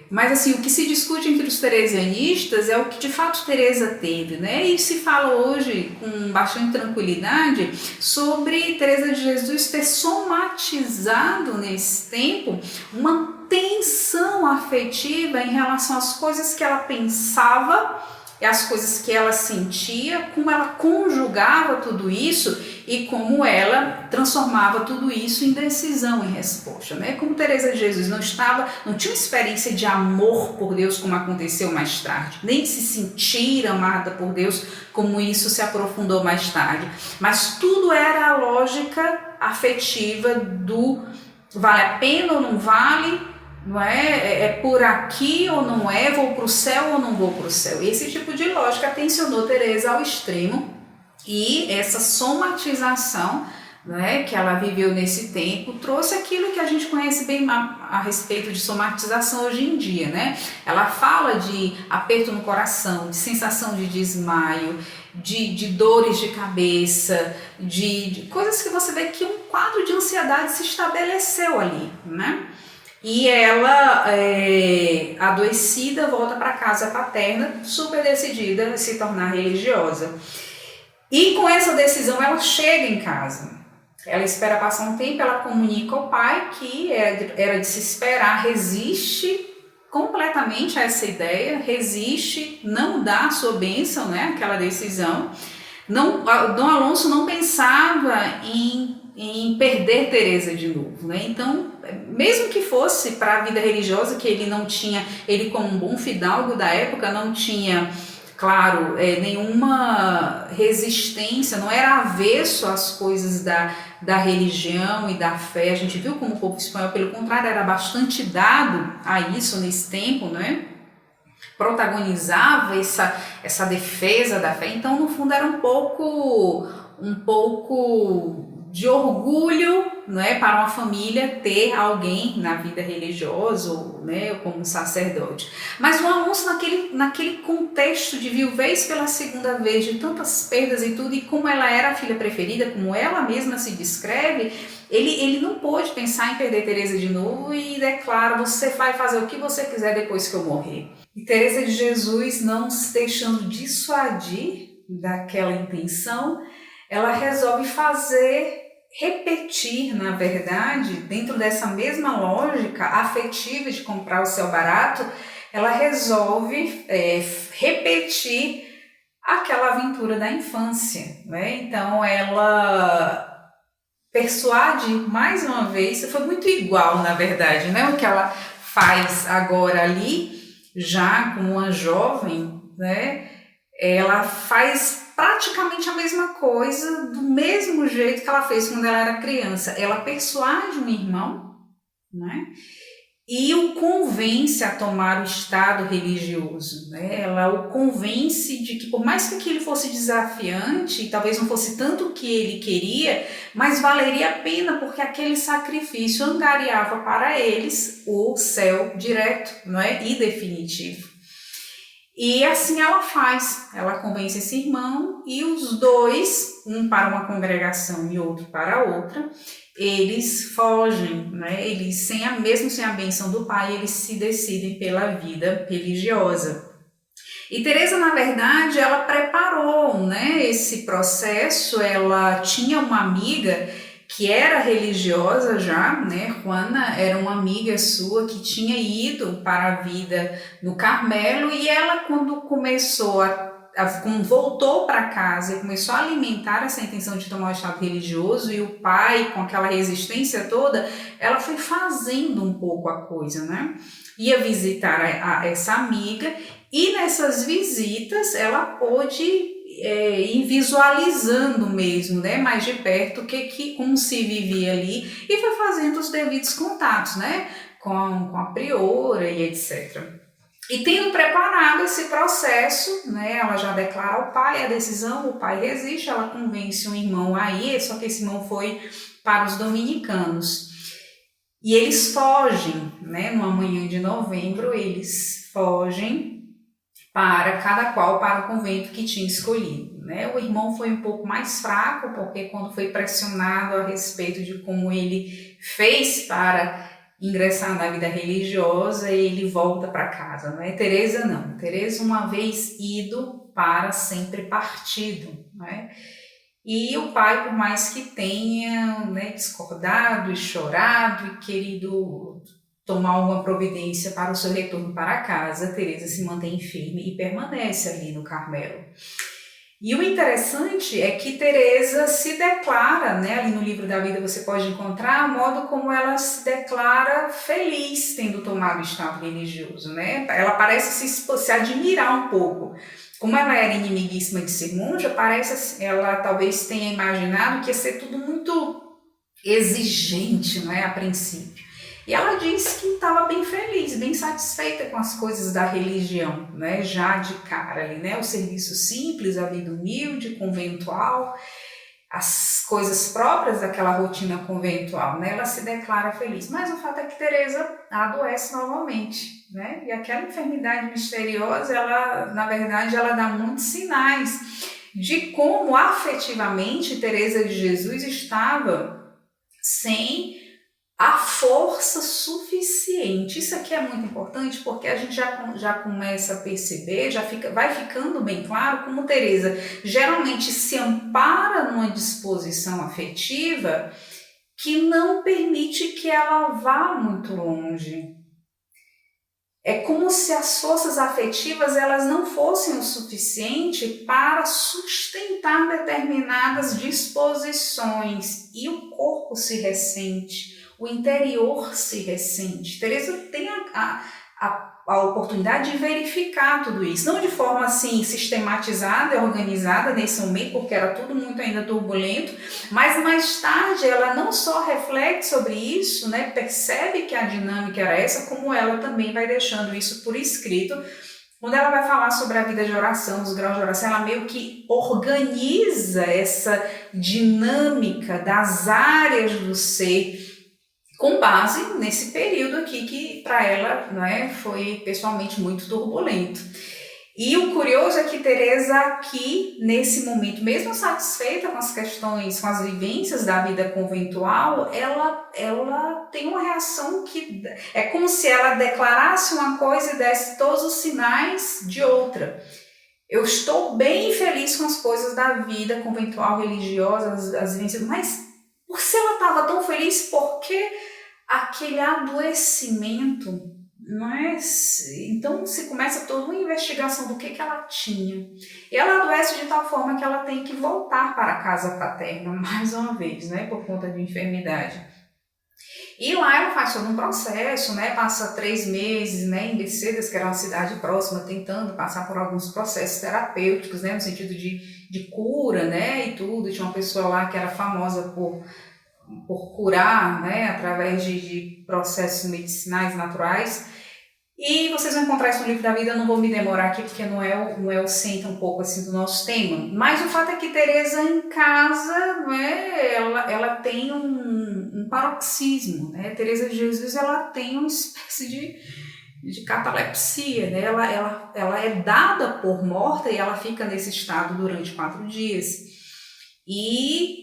mas assim, o que se discute entre os teresianistas é o que de fato Teresa teve, né? E se fala hoje com bastante tranquilidade sobre Teresa de Jesus ter somatizado nesse tempo uma tensão afetiva em relação às coisas que ela pensava e as coisas que ela sentia, como ela conjugava tudo isso e como ela transformava tudo isso em decisão, em resposta, né? Como Teresa de Jesus não tinha uma experiência de amor por Deus como aconteceu mais tarde, nem de se sentir amada por Deus como isso se aprofundou mais tarde, mas tudo era a lógica afetiva do vale a pena ou não vale, não é por aqui ou não é, vou para o céu ou não vou para o céu. Esse tipo de lógica tensionou Teresa ao extremo e essa somatização né, que ela viveu nesse tempo, trouxe aquilo que a gente conhece bem a respeito de somatização hoje em dia, né? Ela fala de aperto no coração, de sensação de desmaio, de dores de cabeça, de coisas que você vê que um quadro de ansiedade se estabeleceu ali, né? E ela, adoecida, volta para casa paterna, super decidida a se tornar religiosa. E com essa decisão ela chega em casa. Ela espera passar um tempo, ela comunica ao pai que era de se esperar, resiste completamente a essa ideia, resiste, não dá a sua bênção, né, aquela decisão. Não, Dom Alonso não pensava em perder Teresa de novo, né? Então, mesmo que fosse para a vida religiosa, que ele não tinha, ele como um bom fidalgo da época, não tinha, claro, nenhuma resistência, não era avesso às coisas da religião e da fé. A gente viu como o povo espanhol, pelo contrário, era bastante dado a isso nesse tempo, né? Protagonizava essa defesa da fé. Então, no fundo, era um pouco de orgulho, né, para uma família ter alguém na vida religiosa, né, como um sacerdote. Mas o Alonso, naquele contexto de viuvez pela segunda vez, de tantas perdas e tudo, e como ela era a filha preferida, como ela mesma se descreve, ele não pôde pensar em perder Teresa de novo e declara: você vai fazer o que você quiser depois que eu morrer. E Teresa de Jesus, não se deixando dissuadir daquela intenção, ela resolve repetir, na verdade, dentro dessa mesma lógica afetiva de comprar o céu barato, ela resolve repetir aquela aventura da infância, né? Então ela persuade mais uma vez, foi muito igual, na verdade, né? O que ela faz agora ali, já como uma jovem, né? Ela faz praticamente a mesma coisa, do mesmo jeito que ela fez quando ela era criança. Ela persuade um irmão, né? E o convence a tomar o estado religioso, né? Ela o convence de que, por mais que aquilo fosse desafiante, talvez não fosse tanto o que ele queria, mas valeria a pena, porque aquele sacrifício angariava para eles o céu direto, não é? E definitivo. E assim ela convence esse irmão, e os dois, um para uma congregação e outro para outra, eles fogem, né? Eles, mesmo sem a bênção do pai, eles se decidem pela vida religiosa. E Teresa, na verdade, ela preparou, né, esse processo. Ela tinha uma amiga que era religiosa já, né? Juana era uma amiga sua que tinha ido para a vida no Carmelo, e ela, quando começou quando voltou para casa e começou a alimentar essa intenção de tomar o estado religioso, e o pai com aquela resistência toda, ela foi fazendo um pouco a coisa, né? Ia visitar essa amiga, e nessas visitas ela pôde ir visualizando mesmo, né, mais de perto como se vivia ali, e foi fazendo os devidos contatos, né, com a priora e etc. E tendo preparado esse processo, né, ela já declara ao pai a decisão, o pai resiste, ela convence um irmão a ir, só que esse irmão foi para os dominicanos. E eles fogem, né, numa manhã de novembro, eles fogem para cada qual para o convento que tinha escolhido, né? O irmão foi um pouco mais fraco, porque quando foi pressionado a respeito de como ele fez para ingressar na vida religiosa, ele volta para casa, né? Teresa não. Teresa, uma vez ido, para sempre partido, né? E o pai, por mais que tenha, né, discordado e chorado e querido tomar uma providência para o seu retorno para casa, Teresa se mantém firme e permanece ali no Carmelo. E o interessante é que Teresa se declara, né, ali no livro da vida você pode encontrar o modo como ela se declara feliz tendo tomado o estado religioso, né? Ela parece se admirar um pouco. Como ela era inimiguíssima de ser monja, ela talvez tenha imaginado que ia ser tudo muito exigente, né, a princípio. E ela disse que estava bem feliz, bem satisfeita com as coisas da religião, né? Já de cara ali, né? O serviço simples, a vida humilde, conventual. as coisas próprias daquela rotina conventual, né? Ela se declara feliz. Mas o fato é que Teresa adoece novamente, né? E aquela enfermidade misteriosa, ela, na verdade, ela dá muitos sinais de como afetivamente Teresa de Jesus estava sem a força suficiente. Isso aqui é muito importante porque a gente já começa a perceber, vai ficando bem claro como Teresa geralmente se ampara numa disposição afetiva que não permite que ela vá muito longe. É como se as forças afetivas elas não fossem o suficiente para sustentar determinadas disposições e o corpo se ressente, o interior se ressente. Teresa tem a oportunidade de verificar tudo isso, não de forma assim sistematizada e organizada nesse momento, porque era tudo muito ainda turbulento, mas mais tarde ela não só reflete sobre isso, né, percebe que a dinâmica era essa, como ela também vai deixando isso por escrito. Quando ela vai falar sobre a vida de oração, os graus de oração, ela meio que organiza essa dinâmica das áreas do ser com base nesse período aqui que para ela, né, foi pessoalmente muito turbulento. E o curioso é que Teresa aqui, nesse momento, mesmo satisfeita com as questões, com as vivências da vida conventual, ela tem uma reação que é como se ela declarasse uma coisa e desse todos os sinais de outra. Eu estou bem feliz com as coisas da vida conventual, religiosa, as vivências, mas por se ela estava tão feliz, por que aquele adoecimento, não é? Então se começa toda uma investigação do que ela tinha. E ela adoece de tal forma que ela tem que voltar para a casa paterna mais uma vez, né? Por conta de enfermidade. E lá ela faz todo um processo, né? Passa 3 meses, né, em Mercedes, que era uma cidade próxima, tentando passar por alguns processos terapêuticos, né? No sentido de cura, né? E tudo. Tinha uma pessoa lá que era famosa por curar, né, através de processos medicinais naturais. E vocês vão encontrar isso no livro da vida, eu não vou me demorar aqui porque não é o centro um pouco assim do nosso tema. Mas o fato é que Teresa em casa, né, ela tem um paroxismo, né? Teresa de Jesus ela tem uma espécie de catalepsia, né? Ela é dada por morta e ela fica nesse estado durante 4 dias. E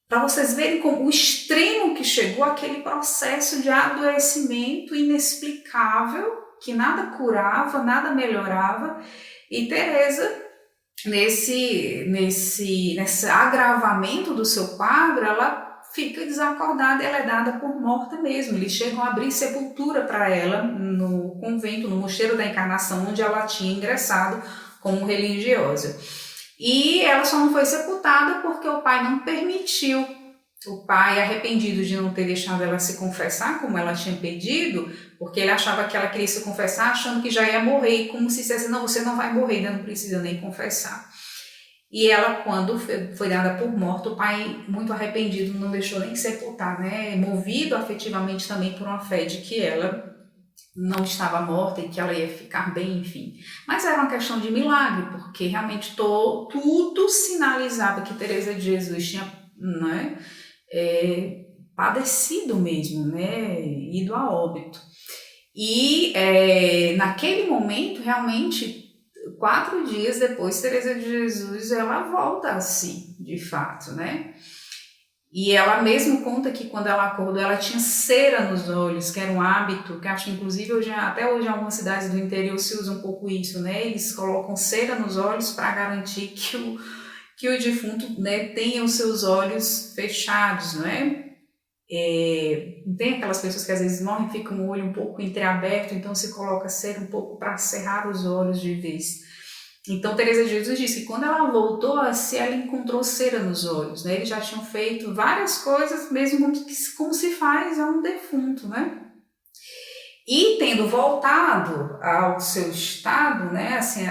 para vocês verem como o extremo que chegou aquele processo de adoecimento inexplicável, que nada curava, nada melhorava, e Teresa, nesse agravamento do seu quadro, ela fica desacordada, ela é dada por morta mesmo. Eles chegam a abrir sepultura para ela no convento, no Mosteiro da Encarnação, onde ela tinha ingressado como religiosa. E ela só não foi sepultada porque o pai não permitiu. O pai, arrependido de não ter deixado ela se confessar como ela tinha pedido, porque ele achava que ela queria se confessar achando que já ia morrer, como se dissesse, não, você não vai morrer, ainda não precisa nem confessar. E ela, quando foi dada por morta, o pai, muito arrependido, não deixou nem sepultar, né? Movido afetivamente também por uma fé de que ela não estava morta e que ela ia ficar bem, enfim. Mas era uma questão de milagre, porque realmente tudo sinalizava que Teresa de Jesus tinha, né, padecido mesmo, né, ido a óbito. E naquele momento, realmente, 4 dias depois, Teresa de Jesus, ela volta a si, de fato, né? E ela mesmo conta que quando ela acordou, ela tinha cera nos olhos, que era um hábito, que acho que inclusive até hoje em algumas cidades do interior se usa um pouco isso, né? Eles colocam cera nos olhos para garantir que o defunto, né, tenha os seus olhos fechados, não é? Tem aquelas pessoas que às vezes morrem e ficam o olho um pouco entreaberto, então se coloca cera um pouco para cerrar os olhos de vez. Então Teresa de Jesus disse que quando ela voltou a si, ela encontrou cera nos olhos, né? Eles já tinham feito várias coisas, mesmo como se faz a um defunto, né? E tendo voltado ao seu estado, né? Assim,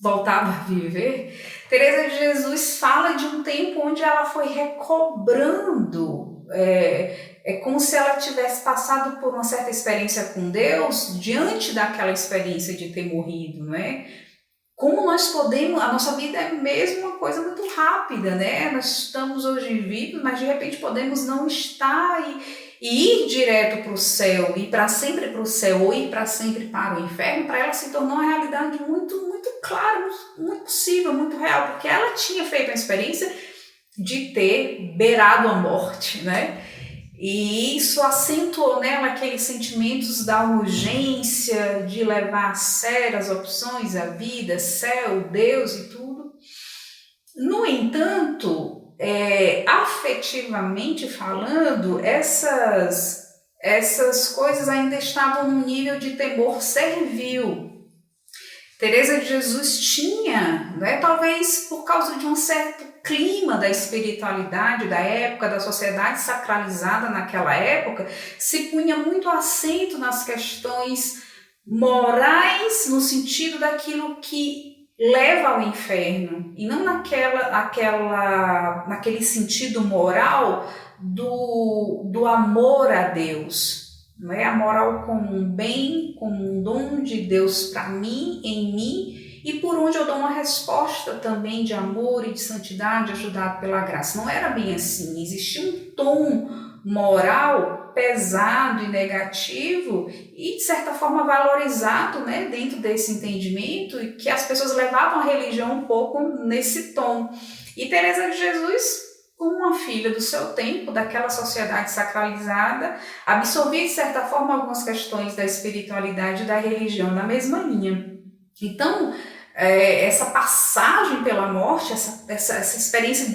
voltado a viver, Teresa de Jesus fala de um tempo onde ela foi recobrando, é como se ela tivesse passado por uma certa experiência com Deus diante daquela experiência de ter morrido, né? como nós podemos, a nossa vida é mesmo uma coisa muito rápida, né? Nós estamos hoje vivos, mas de repente podemos não estar e ir direto para o céu, ir para sempre para o céu, ou ir para sempre para o inferno. Para ela se tornou uma realidade muito, muito clara, muito possível, muito real, porque ela tinha feito a experiência de ter beirado a morte, né? E isso acentuou nela aqueles sentimentos da urgência de levar a sério as opções, a vida, céu, Deus e tudo. No entanto, afetivamente falando, essas coisas ainda estavam num nível de temor servil. Teresa de Jesus tinha, né, talvez por causa de um certo clima da espiritualidade da época, da sociedade sacralizada naquela época, se punha muito acento nas questões morais, no sentido daquilo que leva ao inferno, e não naquele sentido moral do amor a Deus. Não é a moral como um bem, como um dom de Deus para mim, em mim, e por onde eu dou uma resposta também de amor e de santidade ajudado pela graça. Não era bem assim, existia um tom moral pesado e negativo e de certa forma valorizado, né, dentro desse entendimento, e que as pessoas levavam a religião um pouco nesse tom. E Teresa de Jesus, como uma filha do seu tempo, daquela sociedade sacralizada, absorvia de certa forma algumas questões da espiritualidade e da religião na mesma linha. Então, essa passagem pela morte, essa experiência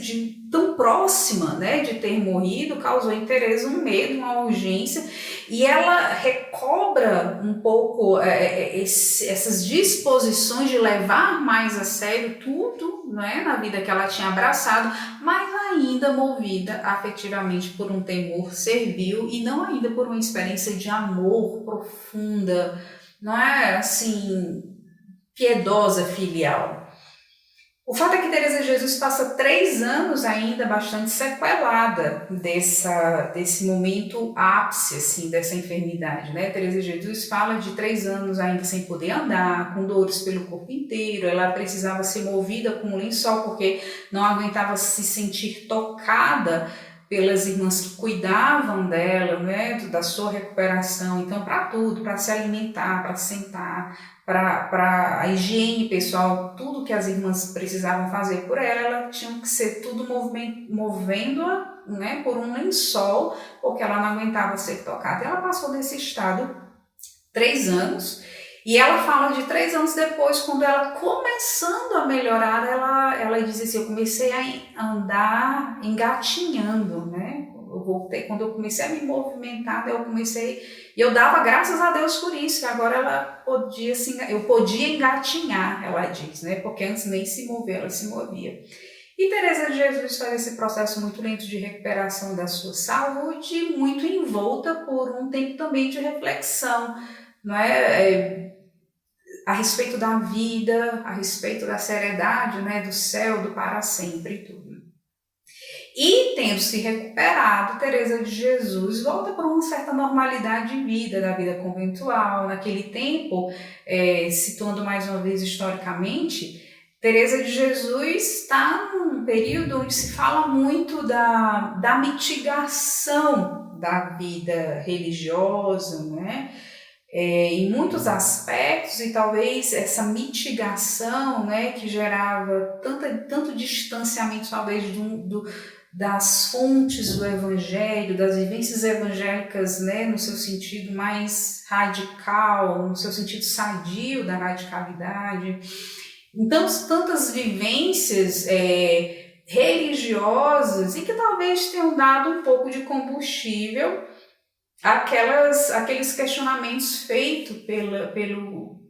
tão próxima, né, de ter morrido, causou em Teresa um medo, uma urgência, e ela recobra um pouco essas disposições de levar mais a sério tudo, né, na vida que ela tinha abraçado, mas ainda movida afetivamente por um temor servil e não ainda por uma experiência de amor profunda, não é assim, piedosa, filial. O fato é que Teresa de Jesus passa 3 anos ainda bastante sequelada desse momento ápice, assim, dessa enfermidade, né? Teresa de Jesus fala de 3 anos ainda sem poder andar, com dores pelo corpo inteiro, ela precisava ser movida com um lençol porque não aguentava se sentir tocada pelas irmãs que cuidavam dela, né, da sua recuperação. Então, para tudo, para se alimentar, para sentar, para a higiene pessoal, tudo que as irmãs precisavam fazer por ela tinha que ser tudo movendo-a, né, por um lençol, porque ela não aguentava ser tocada. Ela passou nesse estado 3 anos, e ela fala de 3 anos depois, quando ela começando a melhorar, ela diz assim, eu comecei a andar engatinhando, né? Quando eu comecei a me movimentar, e eu dava graças a Deus por isso, que agora eu podia engatinhar, ela diz, né? Porque antes nem se mover, ela se movia. E Teresa de Jesus faz esse processo muito lento de recuperação da sua saúde, muito envolta por um tempo também de reflexão, não é? A respeito da vida, a respeito da seriedade, né? Do céu, do para sempre e tudo. E, tendo se recuperado, Teresa de Jesus volta para uma certa normalidade de vida, da vida conventual. Naquele tempo, situando mais uma vez historicamente, Teresa de Jesus está num período onde se fala muito da mitigação da vida religiosa, né? Em muitos aspectos, e talvez essa mitigação, né, que gerava tanto distanciamento talvez das fontes do evangelho, das vivências evangélicas, né, no seu sentido mais radical, no seu sentido sadio da radicalidade. Então, tantas vivências religiosas e que talvez tenham dado um pouco de combustível aqueles questionamentos feitos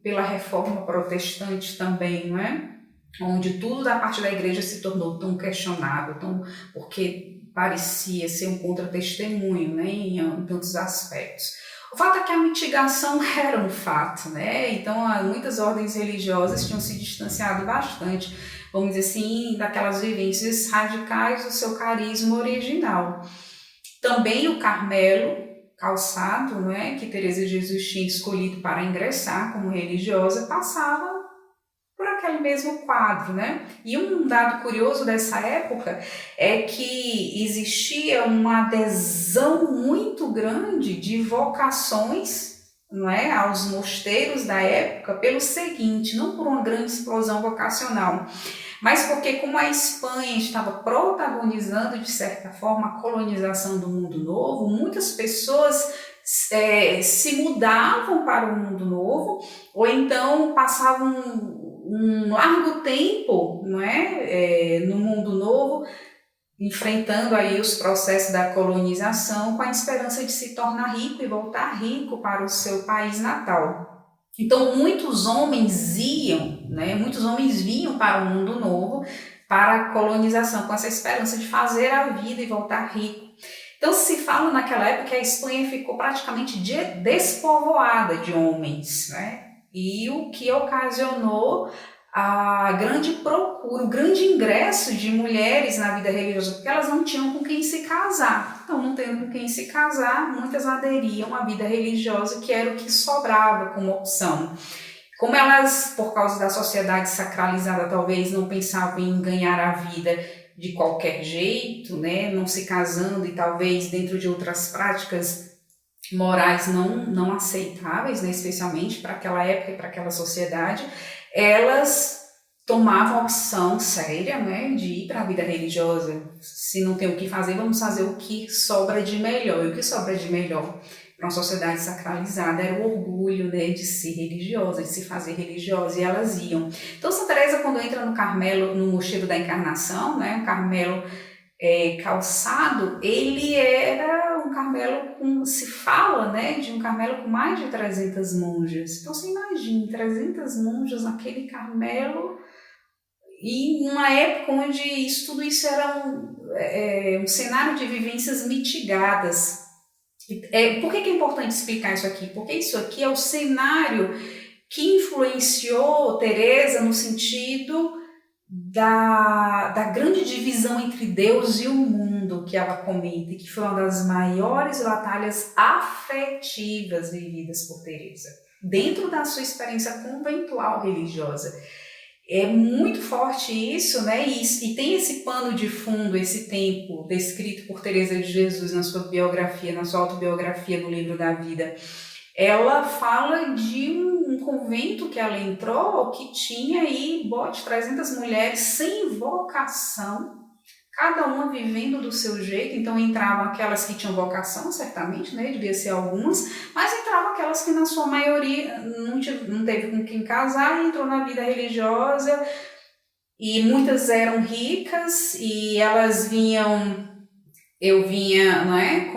pela reforma protestante também, não é? Onde tudo da parte da igreja se tornou tão questionável, porque parecia ser um contra-testemunho, né, em tantos aspectos. O fato é que a mitigação era um fato, né? Então muitas ordens religiosas tinham se distanciado bastante, vamos dizer assim, daquelas vivências radicais do seu carisma original. Também o Carmelo Calçado, né, que Teresa de Jesus tinha escolhido para ingressar como religiosa, passava por aquele mesmo quadro, né? E um dado curioso dessa época é que existia uma adesão muito grande de vocações, não é, aos mosteiros da época pelo seguinte, não por uma grande explosão vocacional, mas porque como a Espanha estava protagonizando de certa forma a colonização do Mundo Novo, muitas pessoas se mudavam para o Mundo Novo ou então passavam um largo tempo, não é, no Mundo Novo, enfrentando aí os processos da colonização com a esperança de se tornar rico e voltar rico para o seu país natal. Então muitos homens iam, né, muitos homens vinham para o Mundo Novo, para a colonização, com essa esperança de fazer a vida e voltar rico. Então se fala naquela época que a Espanha ficou praticamente despovoada de homens, né? E o que ocasionou a grande procura, o grande ingresso de mulheres na vida religiosa, porque elas não tinham com quem se casar. Então, não tendo com quem se casar, muitas aderiam à vida religiosa, que era o que sobrava como opção. Como elas, por causa da sociedade sacralizada, talvez não pensavam em ganhar a vida de qualquer jeito, né, não se casando e talvez dentro de outras práticas morais não aceitáveis, né, especialmente para aquela época e para aquela sociedade, elas tomavam a opção séria, né, de ir para a vida religiosa. Se não tem o que fazer, vamos fazer o que sobra de melhor. E o que sobra de melhor para uma sociedade sacralizada era o orgulho, né, de ser religiosa, de se fazer religiosa, e elas iam. Então, Santa Teresa, quando entra no Carmelo, no Mosteiro da Encarnação, né, um Carmelo calçado, ele era um Carmelo com, se fala, né, de um Carmelo com mais de 300 monjas. Então você imagina, 300 monjas naquele Carmelo, e numa época onde tudo isso era um cenário de vivências mitigadas. Por que é importante explicar isso aqui? Porque isso aqui é o cenário que influenciou Teresa no sentido da grande divisão entre Deus e o mundo que ela comenta, e que foi uma das maiores batalhas afetivas vividas por Teresa, dentro da sua experiência conventual religiosa. É muito forte isso, né? E tem esse pano de fundo, esse tempo descrito por Teresa de Jesus na sua biografia, na sua autobiografia no Livro da Vida. Ela fala de um convento que ela entrou, que tinha aí, 300 mulheres sem vocação, cada uma vivendo do seu jeito. Então entravam aquelas que tinham vocação, certamente, né, devia ser algumas, mas entravam aquelas que na sua maioria não teve com quem casar e entrou na vida religiosa, e muitas eram ricas, e elas eu vinha, não é,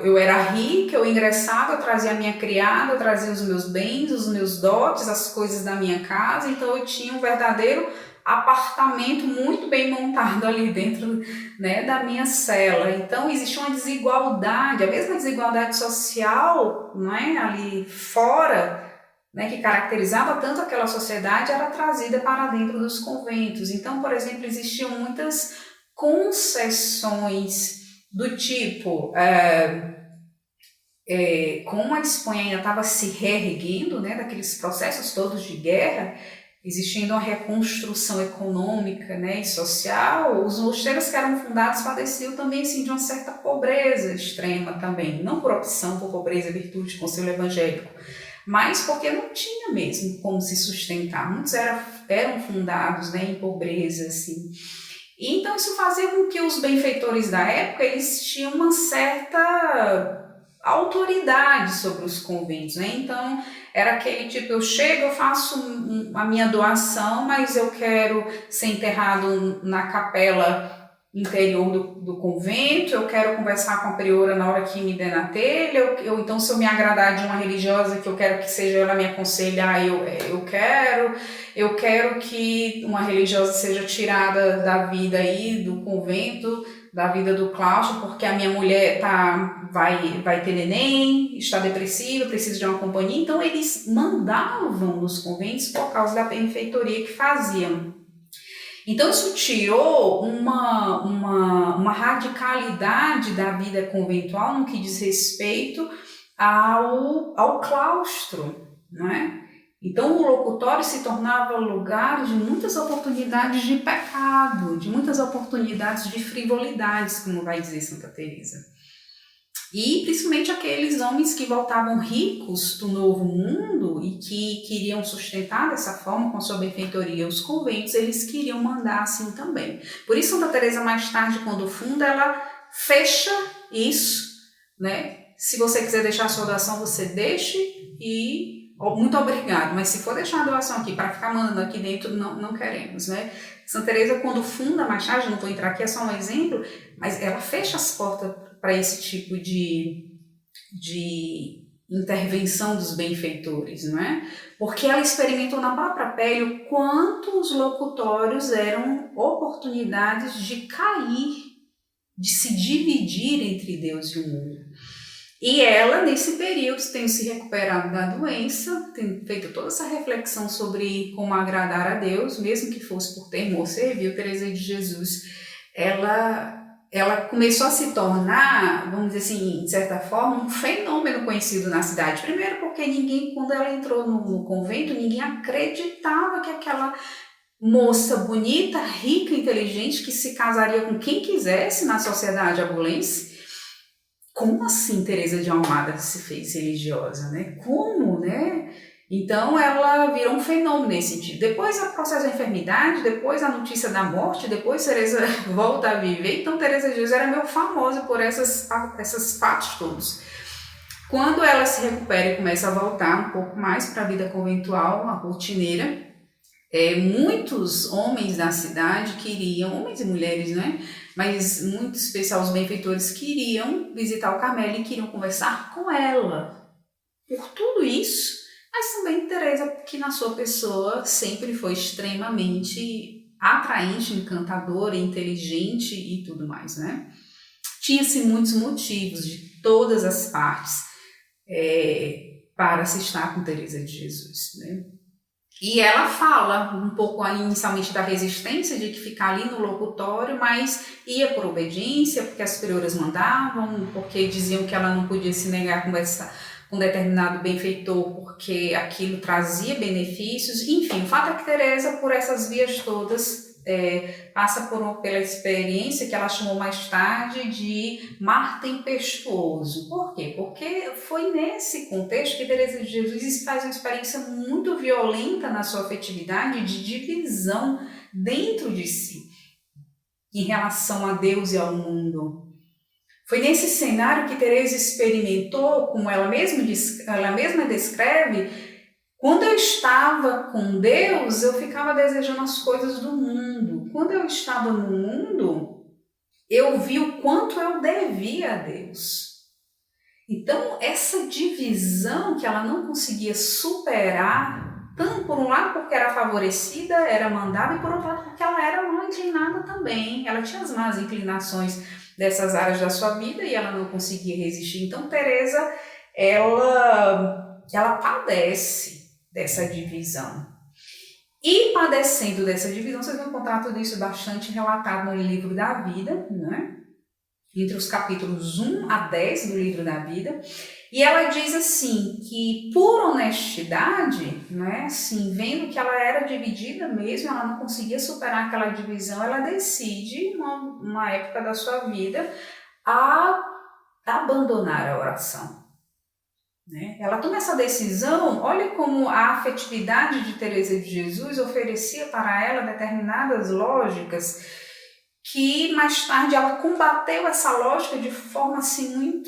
eu era rica, eu ingressava, eu trazia a minha criada, eu trazia os meus bens, os meus dotes, as coisas da minha casa, então eu tinha um verdadeiro apartamento muito bem montado ali dentro, né, da minha cela. Então existia uma desigualdade, a mesma desigualdade social, não é, ali fora, né, que caracterizava tanto aquela sociedade, era trazida para dentro dos conventos. Então, por exemplo, existiam muitas concessões do tipo, como a Espanha ainda estava se reerguendo, né, daqueles processos todos de guerra, existindo uma reconstrução econômica, né, e social, os mosteiros que eram fundados padeciam também assim, de uma certa pobreza extrema também, não por opção, por pobreza, virtude, conselho evangélico, mas porque não tinha mesmo como se sustentar. Muitos eram fundados, né, em pobreza, assim. E então isso fazia com que os benfeitores da época, eles tinham uma certa autoridade sobre os conventos, né? Então era aquele tipo, eu chego, eu faço a minha doação, mas eu quero ser enterrado na capela interior do convento, eu quero conversar com a priora na hora que me der na telha, então se eu me agradar de uma religiosa que eu quero que seja ela me aconselhar, eu quero que uma religiosa seja tirada da vida aí, do convento, da vida do claustro, porque a minha mulher vai ter neném, está depressiva, precisa de uma companhia. Então eles mandavam nos conventos por causa da benfeitoria que faziam. Então isso tirou uma radicalidade da vida conventual no que diz respeito ao claustro, não é? Então o locutório se tornava lugar de muitas oportunidades de pecado, de muitas oportunidades de frivolidades, como vai dizer Santa Teresa. E principalmente aqueles homens que voltavam ricos do novo mundo e que queriam sustentar dessa forma, com a sua benfeitoria, os conventos, eles queriam mandar assim também. Por isso Santa Teresa mais tarde, quando funda, ela fecha isso, né? Se você quiser deixar a sua doação, você deixe e muito obrigado, mas se for deixar a doação aqui para ficar mandando aqui dentro, não queremos, né? Santa Teresa, quando funda mais tarde, não vou entrar aqui, é só um exemplo, mas ela fecha as portas para esse tipo de intervenção dos benfeitores, não é? Porque ela experimentou na própria pele o quanto os locutórios eram oportunidades de cair, de se dividir entre Deus e o mundo. E ela, nesse período, tem se recuperado da doença, tem feito toda essa reflexão sobre como agradar a Deus, mesmo que fosse por temor, serviu Teresa de Jesus. Ela começou a se tornar, vamos dizer assim, de certa forma, um fenômeno conhecido na cidade. Primeiro porque ninguém, quando ela entrou no convento, ninguém acreditava que aquela moça bonita, rica, inteligente, que se casaria com quem quisesse na sociedade abulense. Como assim Teresa de Almada se fez religiosa, né? Como, né? Então ela virou um fenômeno nesse sentido. Depois o processo da enfermidade, depois a notícia da morte, depois Teresa volta a viver. Então Teresa de Jesus era meio famosa por esses fatos todos. Quando ela se recupera e começa a voltar um pouco mais para a vida conventual, a rotineira, muitos homens da cidade queriam, homens e mulheres, né? Mas muito especial os benfeitores queriam visitar o Carmelo e queriam conversar com ela. Por tudo isso, mas também Teresa, que na sua pessoa sempre foi extremamente atraente, encantadora, inteligente e tudo mais, né? Tinha-se muitos motivos de todas as partes para se estar com Teresa de Jesus, né? E ela fala um pouco inicialmente da resistência de que ficar ali no locutório, mas ia por obediência, porque as superiores mandavam, porque diziam que ela não podia se negar a conversar com um determinado benfeitor, porque aquilo trazia benefícios. Enfim, o fato é que Teresa, por essas vias todas, passa pela experiência que ela chamou mais tarde de mar tempestuoso. Por quê? Porque foi nesse contexto que Teresa de Jesus faz uma experiência muito violenta na sua afetividade de divisão dentro de si em relação a Deus e ao mundo. Foi nesse cenário que Teresa experimentou, como ela mesma descreve, quando eu estava com Deus, eu ficava desejando as coisas do mundo. Quando eu estava no mundo, eu vi o quanto eu devia a Deus. Então, essa divisão que ela não conseguia superar, tanto por um lado porque era favorecida, era mandada, e por outro lado porque ela era mal inclinada também. Ela tinha as más inclinações dessas áreas da sua vida e ela não conseguia resistir. Então, Teresa, ela padece dessa divisão. E padecendo dessa divisão, vocês vão encontrar tudo isso bastante relatado no livro da vida, né? Entre os capítulos 1 a 10 do livro da vida. E ela diz assim, que por honestidade, né, assim, vendo que ela era dividida mesmo, ela não conseguia superar aquela divisão, ela decide, numa época da sua vida, a abandonar a oração. Ela toma essa decisão, olha como a afetividade de Teresa de Jesus oferecia para ela determinadas lógicas que mais tarde ela combateu essa lógica de forma assim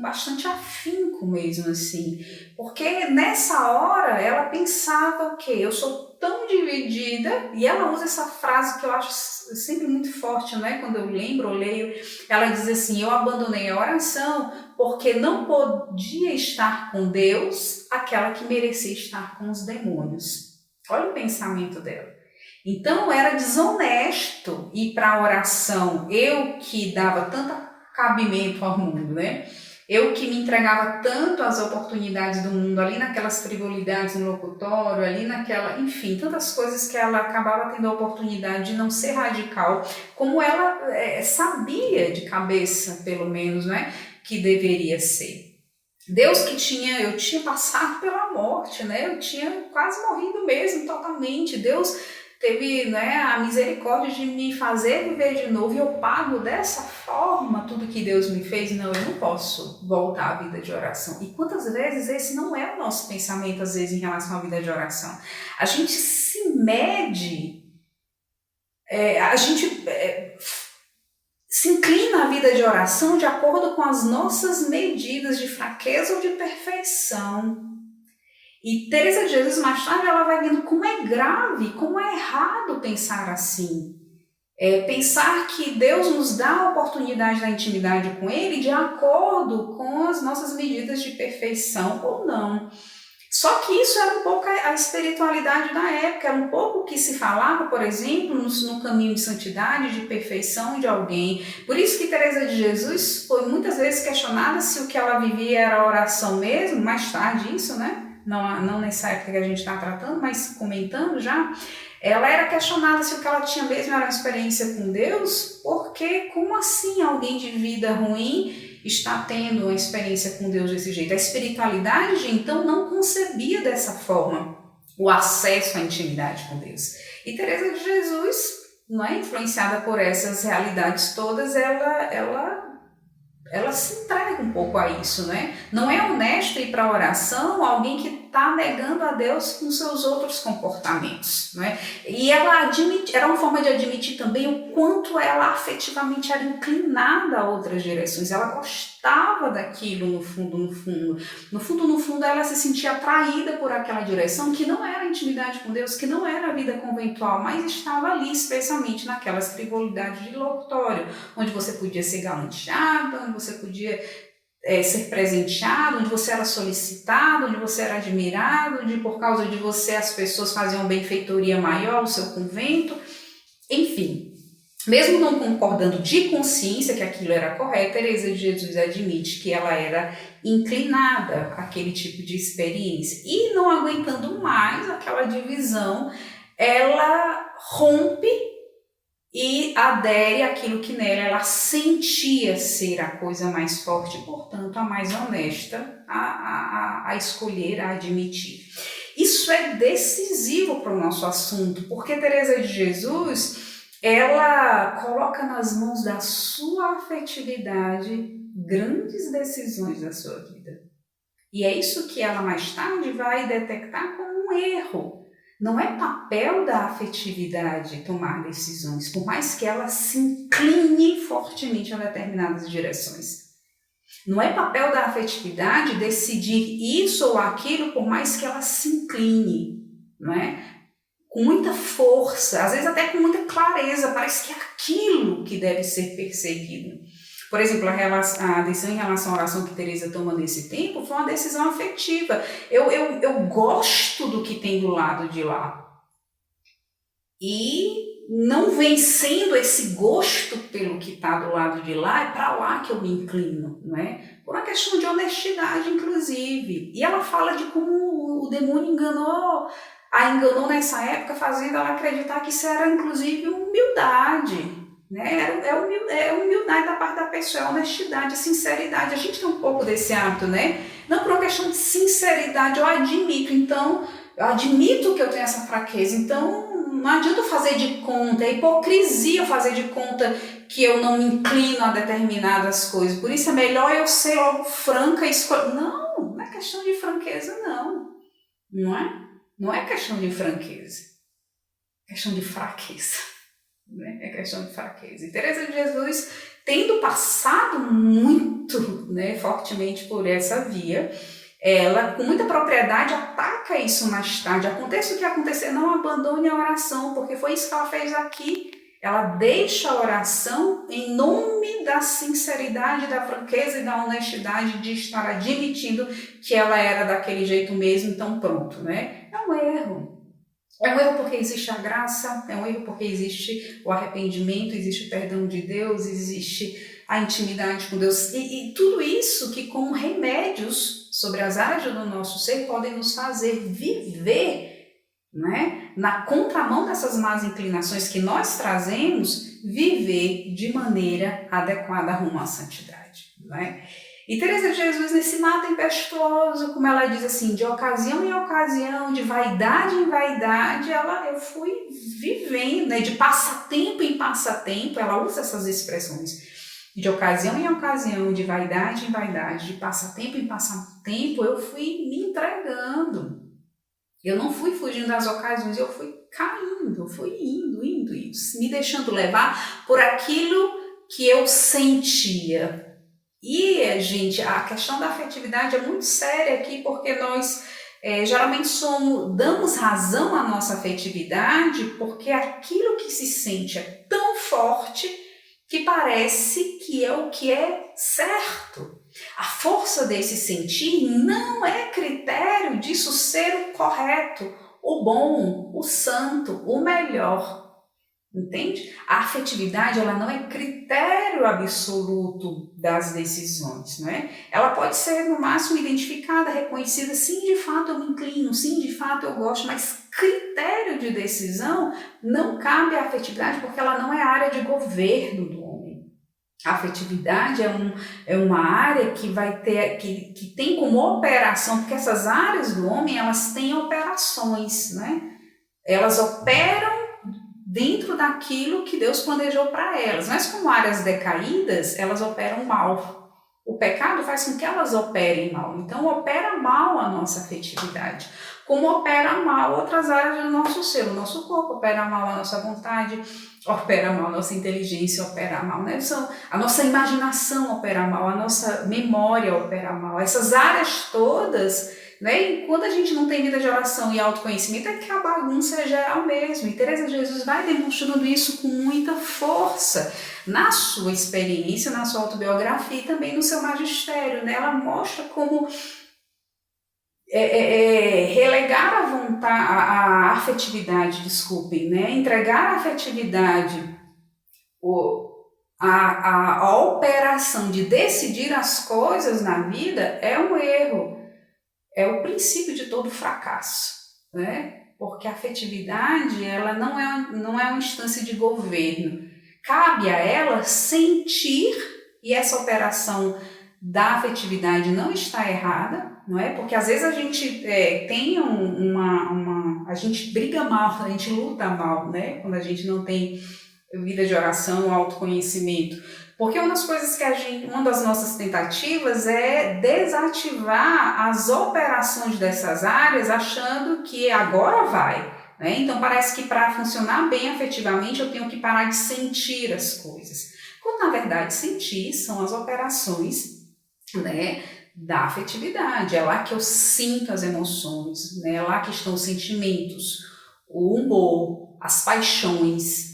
bastante afinco mesmo assim, porque nessa hora ela pensava o quê? Eu sou tão dividida, e ela usa essa frase que eu acho sempre muito forte, né? Quando eu lembro ou leio, ela diz assim, eu abandonei a oração porque não podia estar com Deus aquela que merecia estar com os demônios. Olha o pensamento dela. Então era desonesto ir para a oração, eu que dava tanto cabimento ao mundo, né? Eu que me entregava tanto às oportunidades do mundo, ali naquelas frivolidades no locutório, ali naquela, enfim, tantas coisas que ela acabava tendo a oportunidade de não ser radical, como ela sabia de cabeça, pelo menos, né, que deveria ser. Deus eu tinha passado pela morte, né? Eu tinha quase morrido mesmo, totalmente. Deus teve, né, a misericórdia de me fazer viver de novo e eu pago dessa forma tudo que Deus me fez. Não, eu não posso voltar à vida de oração. E quantas vezes esse não é o nosso pensamento, às vezes, em relação à vida de oração? A gente se mede, a gente se inclina à vida de oração de acordo com as nossas medidas de fraqueza ou de perfeição. E Teresa de Jesus, mais tarde, ela vai vendo como é grave, como é errado pensar assim. Pensar que Deus nos dá a oportunidade da intimidade com Ele de acordo com as nossas medidas de perfeição ou não. Só que isso era um pouco a espiritualidade da época, era um pouco o que se falava, por exemplo, no caminho de santidade, de perfeição de alguém. Por isso que Teresa de Jesus foi muitas vezes questionada se o que ela vivia era oração mesmo, mais tarde isso, né? Não nessa época que a gente está tratando, mas comentando já. Ela era questionada se o que ela tinha mesmo era uma experiência com Deus, porque como assim alguém de vida ruim está tendo uma experiência com Deus desse jeito? A espiritualidade, então, não concebia dessa forma o acesso à intimidade com Deus. E Teresa de Jesus, não é, influenciada por essas realidades todas, ela se entrega um pouco a isso, né? Não é honesto ir para a oração alguém que está negando a Deus com seus outros comportamentos, né? E ela admite, era uma forma de admitir também o quanto ela afetivamente era inclinada a outras direções. Ela gostava daquilo no fundo. No fundo, ela se sentia atraída por aquela direção que não era a intimidade com Deus, que não era a vida conventual, mas estava ali, especialmente naquelas frivolidades de locutório, onde você podia ser galanteada, onde você podia ser presenteado, onde você era solicitado, onde você era admirado, onde por causa de você as pessoas faziam benfeitoria maior ao seu convento, enfim. Mesmo não concordando de consciência que aquilo era correto, Teresa de Jesus admite que ela era inclinada àquele tipo de experiência. E não aguentando mais aquela divisão, ela rompe e adere àquilo que nela ela sentia ser a coisa mais forte, portanto, a mais honesta a escolher, a admitir. Isso é decisivo para o nosso assunto, porque Teresa de Jesus, ela coloca nas mãos da sua afetividade grandes decisões da sua vida. E é isso que ela mais tarde vai detectar como um erro. Não é papel da afetividade tomar decisões, por mais que ela se incline fortemente a determinadas direções. Não é papel da afetividade decidir isso ou aquilo, por mais que ela se incline, não é? Com muita força, às vezes até com muita clareza, parece que é aquilo que deve ser perseguido. Por exemplo, a decisão em relação à oração que Teresa toma nesse tempo foi uma decisão afetiva. Eu gosto do que tem do lado de lá. E não vencendo esse gosto pelo que está do lado de lá, é para lá que eu me inclino, não é? Por uma questão de honestidade, inclusive. E ela fala de como o demônio a enganou nessa época, fazendo ela acreditar que isso era, inclusive, humildade. Né? É humildade da parte da pessoa, é honestidade, é sinceridade. A gente tem um pouco desse hábito, né? Não por uma questão de sinceridade, eu admito que eu tenho essa fraqueza, então não adianta eu fazer de conta, é hipocrisia eu fazer de conta que eu não me inclino a determinadas coisas. Por isso é melhor eu ser logo franca e escolher. Não é questão de franqueza, não é? Não é questão de franqueza, é questão de fraqueza. Né? É questão de fraqueza. E Teresa de Jesus, tendo passado muito, né, fortemente por essa via, ela com muita propriedade ataca isso mais tarde. Aconteça o que acontecer, não abandone a oração, porque foi isso que ela fez aqui. Ela deixa a oração em nome da sinceridade, da franqueza e da honestidade de estar admitindo que ela era daquele jeito mesmo, então pronto, né? É um erro. É um erro porque existe a graça, é um erro porque existe o arrependimento, existe o perdão de Deus, existe a intimidade com Deus. E tudo isso que como remédios sobre as áreas do nosso ser podem nos fazer viver, né, na contramão dessas más inclinações que nós trazemos, viver de maneira adequada rumo à santidade. Né? E Teresa de Jesus, nesse mar tempestuoso, como ela diz assim, de ocasião em ocasião, de vaidade em vaidade, eu fui vivendo, né, de passatempo em passatempo, ela usa essas expressões, de ocasião em ocasião, de vaidade em vaidade, de passatempo em passatempo, eu fui me entregando. Eu não fui fugindo das ocasiões, eu fui caindo, eu fui indo, me deixando levar por aquilo que eu sentia. E, gente, a questão da afetividade é muito séria aqui, porque nós geralmente damos razão à nossa afetividade porque aquilo que se sente é tão forte que parece que é o que é certo. A força desse sentir não é critério disso ser o correto, o bom, o santo, o melhor. Entende? A afetividade, ela não é critério absoluto das decisões, não é? Ela pode ser, no máximo, identificada, reconhecida, sim, de fato eu me inclino, sim, de fato eu gosto, mas critério de decisão não cabe à afetividade porque ela não é área de governo do homem. A afetividade é uma área que vai ter, que tem como operação, porque essas áreas do homem, elas têm operações, né? Elas operam dentro daquilo que Deus planejou para elas. Mas como áreas decaídas, elas operam mal. O pecado faz com que elas operem mal. Então, opera mal a nossa afetividade. Como opera mal outras áreas do nosso ser. O nosso corpo opera mal a nossa vontade, opera mal a nossa inteligência, opera mal, né? A nossa imaginação opera mal, a nossa memória opera mal. Essas áreas todas, né? E quando a gente não tem vida de oração e autoconhecimento, é que a bagunça é geral mesmo. E Teresa de Jesus vai demonstrando isso com muita força na sua experiência, na sua autobiografia e também no seu magistério, né? Ela mostra como relegar a vontade, a afetividade, desculpem, né? Entregar a afetividade, a operação de decidir as coisas na vida é um erro. É o princípio de todo fracasso, né? Porque a afetividade, ela não é uma instância de governo. Cabe a ela sentir, e essa operação da afetividade não está errada, não é? Porque às vezes a gente tem a gente briga mal, a gente luta mal, né? Quando a gente não tem vida de oração, autoconhecimento. Porque uma das coisas uma das nossas tentativas é desativar as operações dessas áreas achando que agora vai, né? Então parece que para funcionar bem afetivamente eu tenho que parar de sentir as coisas. Quando na verdade sentir são as operações, né, da afetividade. É lá que eu sinto as emoções, né? É lá que estão os sentimentos, o humor, as paixões,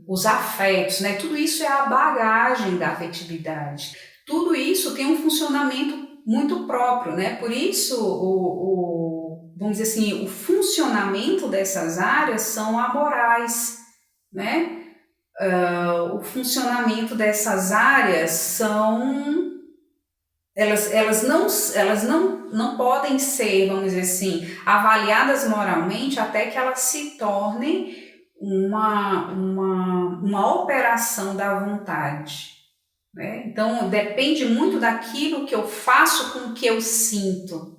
os afetos, né? Tudo isso é a bagagem da afetividade. Tudo isso tem um funcionamento muito próprio, né? Por isso, vamos dizer assim, o funcionamento dessas áreas são amorais, né? O funcionamento dessas áreas são... Elas não podem ser, vamos dizer assim, avaliadas moralmente até que elas se tornem uma operação da vontade, né? Então, depende muito daquilo que eu faço com o que eu sinto.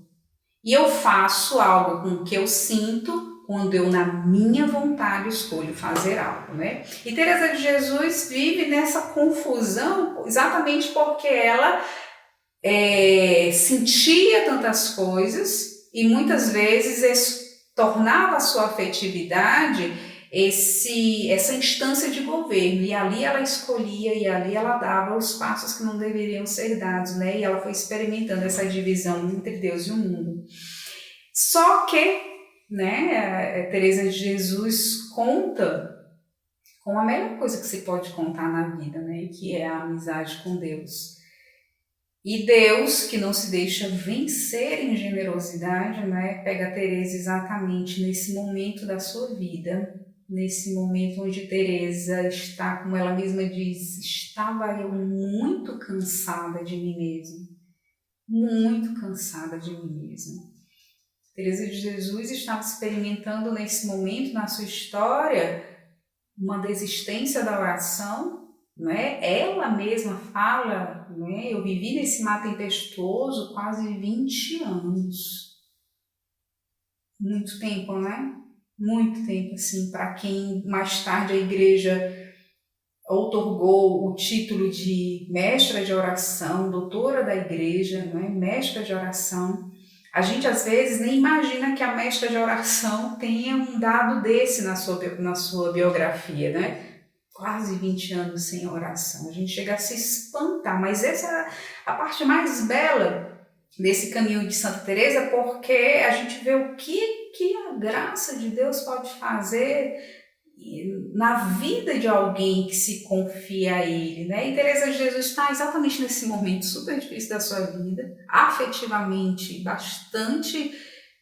E eu faço algo com o que eu sinto quando eu, na minha vontade, escolho fazer algo, né? E Teresa de Jesus vive nessa confusão exatamente porque ela sentia tantas coisas e muitas vezes tornava a sua afetividade essa instância de governo, e ali ela escolhia e ali ela dava os passos que não deveriam ser dados, né? E ela foi experimentando essa divisão entre Deus e o mundo. Só que, né, Teresa de Jesus conta com a melhor coisa que se pode contar na vida, né? Que é a amizade com Deus. E Deus, que não se deixa vencer em generosidade, né, pega Teresa exatamente nesse momento da sua vida, nesse momento onde Teresa está, como ela mesma diz, estava eu muito cansada de mim mesma, muito cansada de mim mesma. Teresa de Jesus estava experimentando nesse momento na sua história uma desistência da oração, né? Ela mesma fala, né? Eu vivi nesse mar tempestuoso quase 20 anos. Muito tempo, né? Muito tempo, assim, para quem mais tarde a igreja outorgou o título de mestra de oração, doutora da igreja, né? Mestra de oração. A gente às vezes nem imagina que a mestra de oração tenha um dado desse na sua biografia, né? Quase 20 anos sem oração. A gente chega a se espantar, mas essa é a parte mais bela desse caminho de Santa Teresa, porque a gente vê o que a graça de Deus pode fazer na vida de alguém que se confia a Ele, né? E Teresa de Jesus está exatamente nesse momento super difícil da sua vida, afetivamente bastante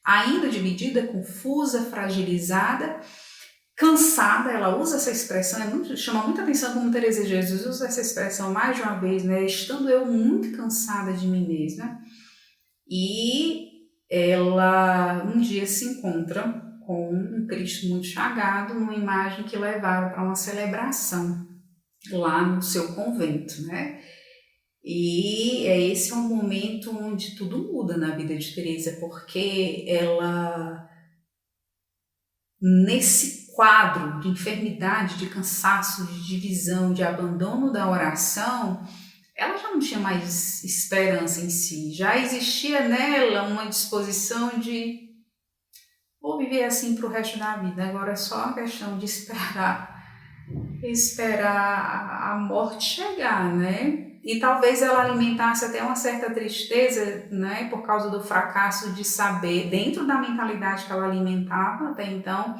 ainda dividida, confusa, fragilizada, cansada. Ela usa essa expressão, chama muita atenção como Teresa de Jesus usa essa expressão mais de uma vez, né? Estando eu muito cansada de mim mesma. E ela um dia se encontra com um Cristo muito chagado, numa imagem que levaram para uma celebração lá no seu convento, né? E esse é um momento onde tudo muda na vida de Teresa, porque ela, nesse quadro de enfermidade, de cansaço, de divisão, de abandono da oração, ela já não tinha mais esperança em si, já existia nela uma disposição de vou viver assim para o resto da vida, agora é só uma questão de esperar a morte chegar, né? E talvez ela alimentasse até uma certa tristeza, né, por causa do fracasso de saber, dentro da mentalidade que ela alimentava até então,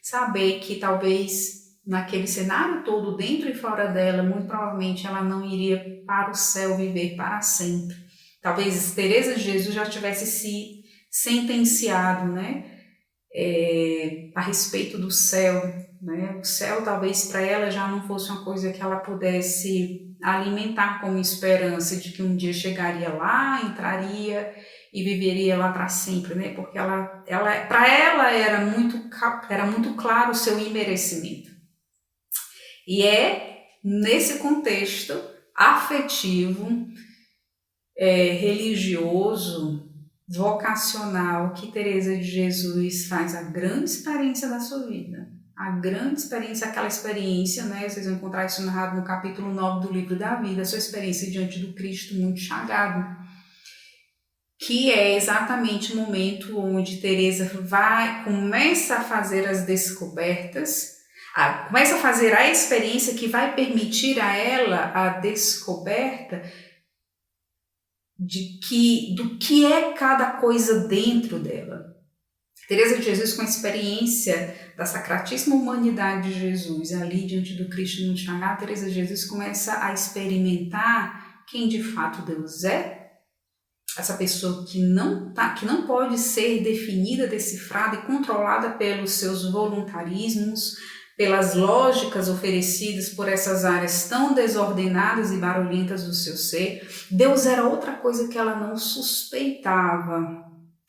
saber que talvez naquele cenário todo, dentro e fora dela, muito provavelmente ela não iria para o céu viver para sempre. Talvez Teresa de Jesus já tivesse se sentenciado, né, a respeito do céu, né? O céu talvez para ela já não fosse uma coisa que ela pudesse alimentar como esperança de que um dia chegaria lá, entraria e viveria lá para sempre, né? Porque para ela era muito claro o seu imerecimento. E é nesse contexto afetivo, religioso, vocacional que Teresa de Jesus faz a grande experiência da sua vida. A grande experiência, aquela experiência, né? Vocês vão encontrar isso narrado no capítulo 9 do livro da vida, a sua experiência diante do Cristo muito chagado, que é exatamente o momento onde Teresa começa a fazer as descobertas, começa a fazer a experiência que vai permitir a ela a descoberta do que é cada coisa dentro dela. Teresa de Jesus, com a experiência da sacratíssima humanidade de Jesus, ali diante do Cristo no Chagá, Teresa de Jesus começa a experimentar quem de fato Deus é, essa pessoa que não pode ser definida, decifrada e controlada pelos seus voluntarismos, pelas lógicas oferecidas por essas áreas tão desordenadas e barulhentas do seu ser. Deus era outra coisa que ela não suspeitava,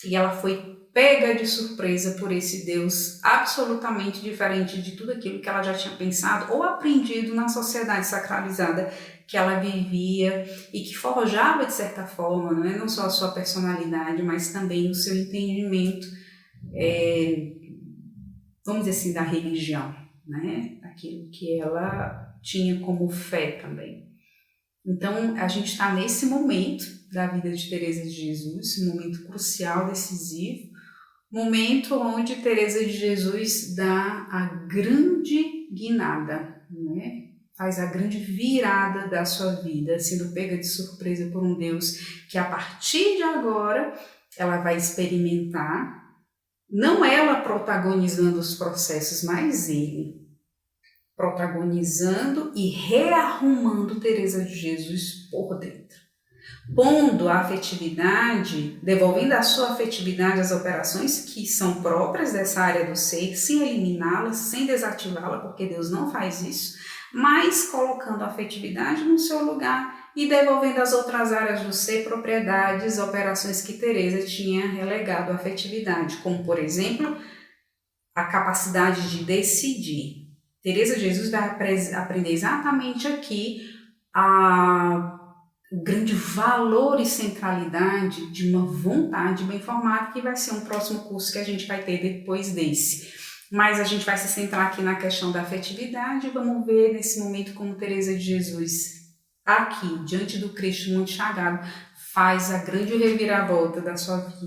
e ela foi pega de surpresa por esse Deus absolutamente diferente de tudo aquilo que ela já tinha pensado ou aprendido na sociedade sacralizada que ela vivia e que forjava de certa forma, não só a sua personalidade, mas também o seu entendimento, vamos dizer assim, da religião, né? Aquilo que ela tinha como fé também. Então, a gente está nesse momento da vida de Teresa de Jesus, um momento crucial, decisivo, momento onde Teresa de Jesus dá a grande guinada, né? Faz a grande virada da sua vida, sendo pega de surpresa por um Deus que a partir de agora ela vai experimentar, não ela protagonizando os processos, mas ele protagonizando e rearrumando Teresa de Jesus por dentro, pondo a afetividade, devolvendo a sua afetividade às operações que são próprias dessa área do ser, sem eliminá-la, sem desativá-la, porque Deus não faz isso, mas colocando a afetividade no seu lugar e devolvendo às outras áreas do ser propriedades, operações que Teresa tinha relegado à afetividade, como, por exemplo, a capacidade de decidir. Teresa de Jesus vai aprender exatamente aqui o grande valor e centralidade de uma vontade bem formada, que vai ser um próximo curso que a gente vai ter depois desse. Mas a gente vai se centrar aqui na questão da afetividade e vamos ver nesse momento como Teresa de Jesus, aqui, diante do Cristo muito chagado, faz a grande reviravolta da sua vida.